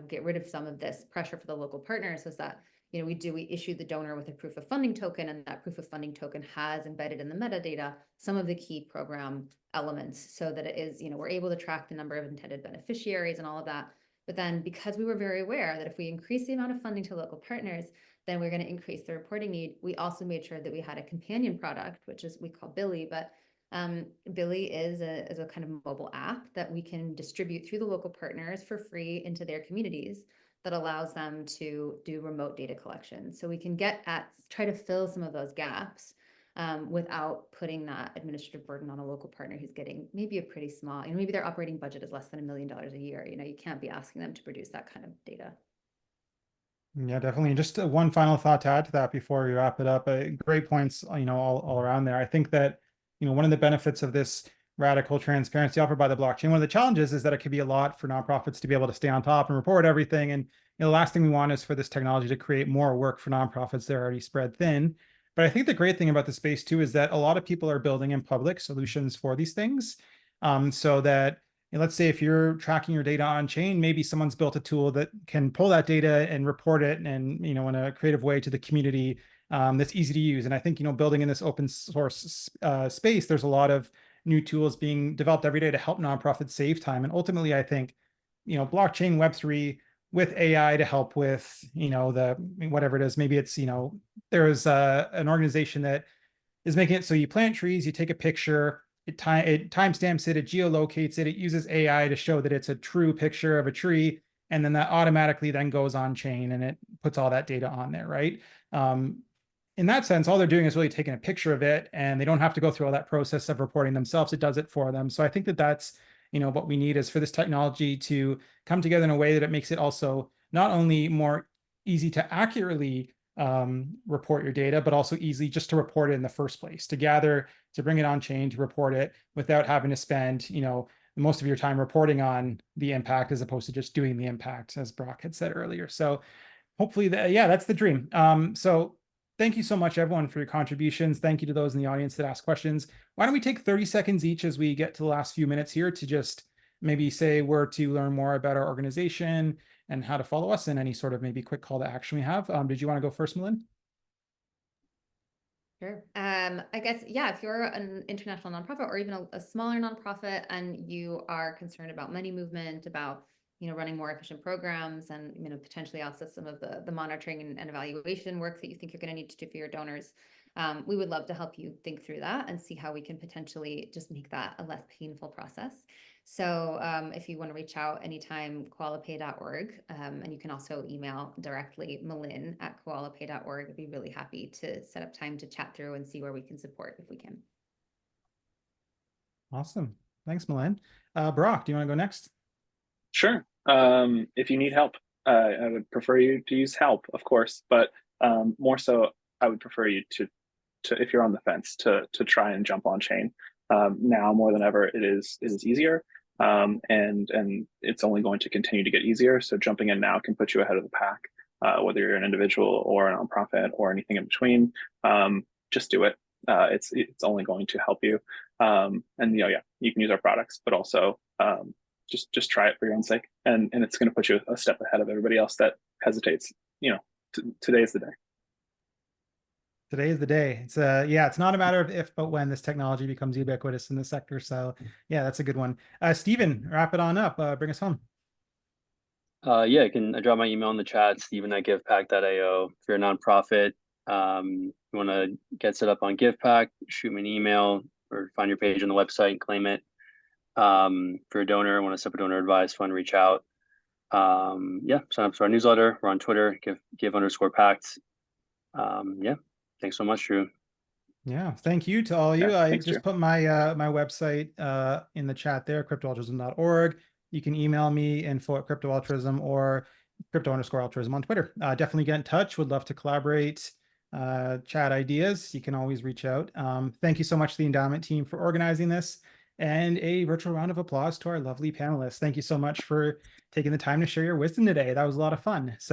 [SPEAKER 2] get rid of some of this pressure for the local partners is that, we issue the donor with a proof of funding token, and that proof of funding token has embedded in the metadata some of the key program elements, so that it is, we're able to track the number of intended beneficiaries and all of that. But then, because we were very aware that if we increase the amount of funding to local partners, then we're going to increase the reporting need, we also made sure that we had a companion product, which is we call Billy. But Billy is a kind of mobile app that we can distribute through the local partners for free into their communities, that allows them to do remote data collection. So we can try to fill some of those gaps without putting that administrative burden on a local partner who's getting maybe a pretty small, maybe their operating budget is less than $1 million a year. You can't be asking them to produce that kind of data.
[SPEAKER 1] Yeah, definitely. Just one final thought to add to that before we wrap it up. Great points, all around there. I think that, one of the benefits of this radical transparency offered by the blockchain, one of the challenges is that it could be a lot for nonprofits to be able to stay on top and report everything. And the last thing we want is for this technology to create more work for nonprofits that are already spread thin. But I think the great thing about the space too is that a lot of people are building in public solutions for these things, so that, let's say if you're tracking your data on chain, maybe someone's built a tool that can pull that data and report it, and in a creative way to the community that's easy to use. And I think building in this open source space, there's a lot of new tools being developed every day to help nonprofits save time. And ultimately, I think blockchain, Web3 with AI to help with whatever it is. Maybe it's there's an organization that is making it so you plant trees, you take a picture. It timestamps it, it geolocates it, it uses AI to show that it's a true picture of a tree, and then that automatically then goes on chain and it puts all that data on there, right? In that sense, all they're doing is really taking a picture of it, and they don't have to go through all that process of reporting themselves. It does it for them. So I think that that's what we need is for this technology to come together in a way that it makes it also not only more easy to accurately report your data, but also easily just to report it in the first place, to gather, to bring it on chain, to report it without having to spend, most of your time reporting on the impact as opposed to just doing the impact, as Brock had said earlier. So hopefully that's the dream. So thank you so much, everyone, for your contributions. Thank you to those in the audience that asked questions. Why don't we take 30 seconds each as we get to the last few minutes here to just maybe say where to learn more about our organization and how to follow us, and any sort of maybe quick call to action we have. Did you want to go first, Melyn?
[SPEAKER 2] Sure. I guess, if you're an international nonprofit or even a smaller nonprofit and you are concerned about money movement, about running more efficient programs, and potentially also some of the monitoring and evaluation work that you think you're going to need to do for your donors, we would love to help you think through that and see how we can potentially just make that a less painful process. So if you want to reach out anytime, koalapay.org, and you can also email directly melyn@koalapay.org. I'd be really happy to set up time to chat through and see where we can support if we can.
[SPEAKER 1] Awesome. Thanks, Melyn. Brock, do you want to go next?
[SPEAKER 3] Sure. If you need help, I would prefer you to use help, of course, but more so, I would prefer you to if you're on the fence, to try and jump on chain. Now more than ever, it is easier, and it's only going to continue to get easier. So jumping in now can put you ahead of the pack, whether you're an individual or a nonprofit or anything in between. Just do it. It's only going to help you. And you can use our products, but also just try it for your own sake, and it's going to put you a step ahead of everybody else that hesitates. Today is the day.
[SPEAKER 1] Today is the day. It's not a matter of if, but when this technology becomes ubiquitous in the sector. So that's a good one. Steven, wrap it on up. Bring us home.
[SPEAKER 4] You can drop my email in the chat, Steven@givepact.io. If you're a nonprofit, you want to get set up on GivePact, shoot me an email or find your page on the website and claim it. For a donor, want to set up a donor advice fund, reach out. Sign up to our newsletter. We're on Twitter, give_pact. Thanks so much, Drew.
[SPEAKER 1] Yeah, thank you to all of you. I just put my website in the chat there, cryptoaltruism.org. You can email me, info@cryptoaltruism, or crypto_altruism on Twitter. Definitely get in touch. Would love to collaborate, chat ideas. You can always reach out. Thank you so much to the endowment team for organizing this, and a virtual round of applause to our lovely panelists. Thank you so much for taking the time to share your wisdom today. That was a lot of fun. So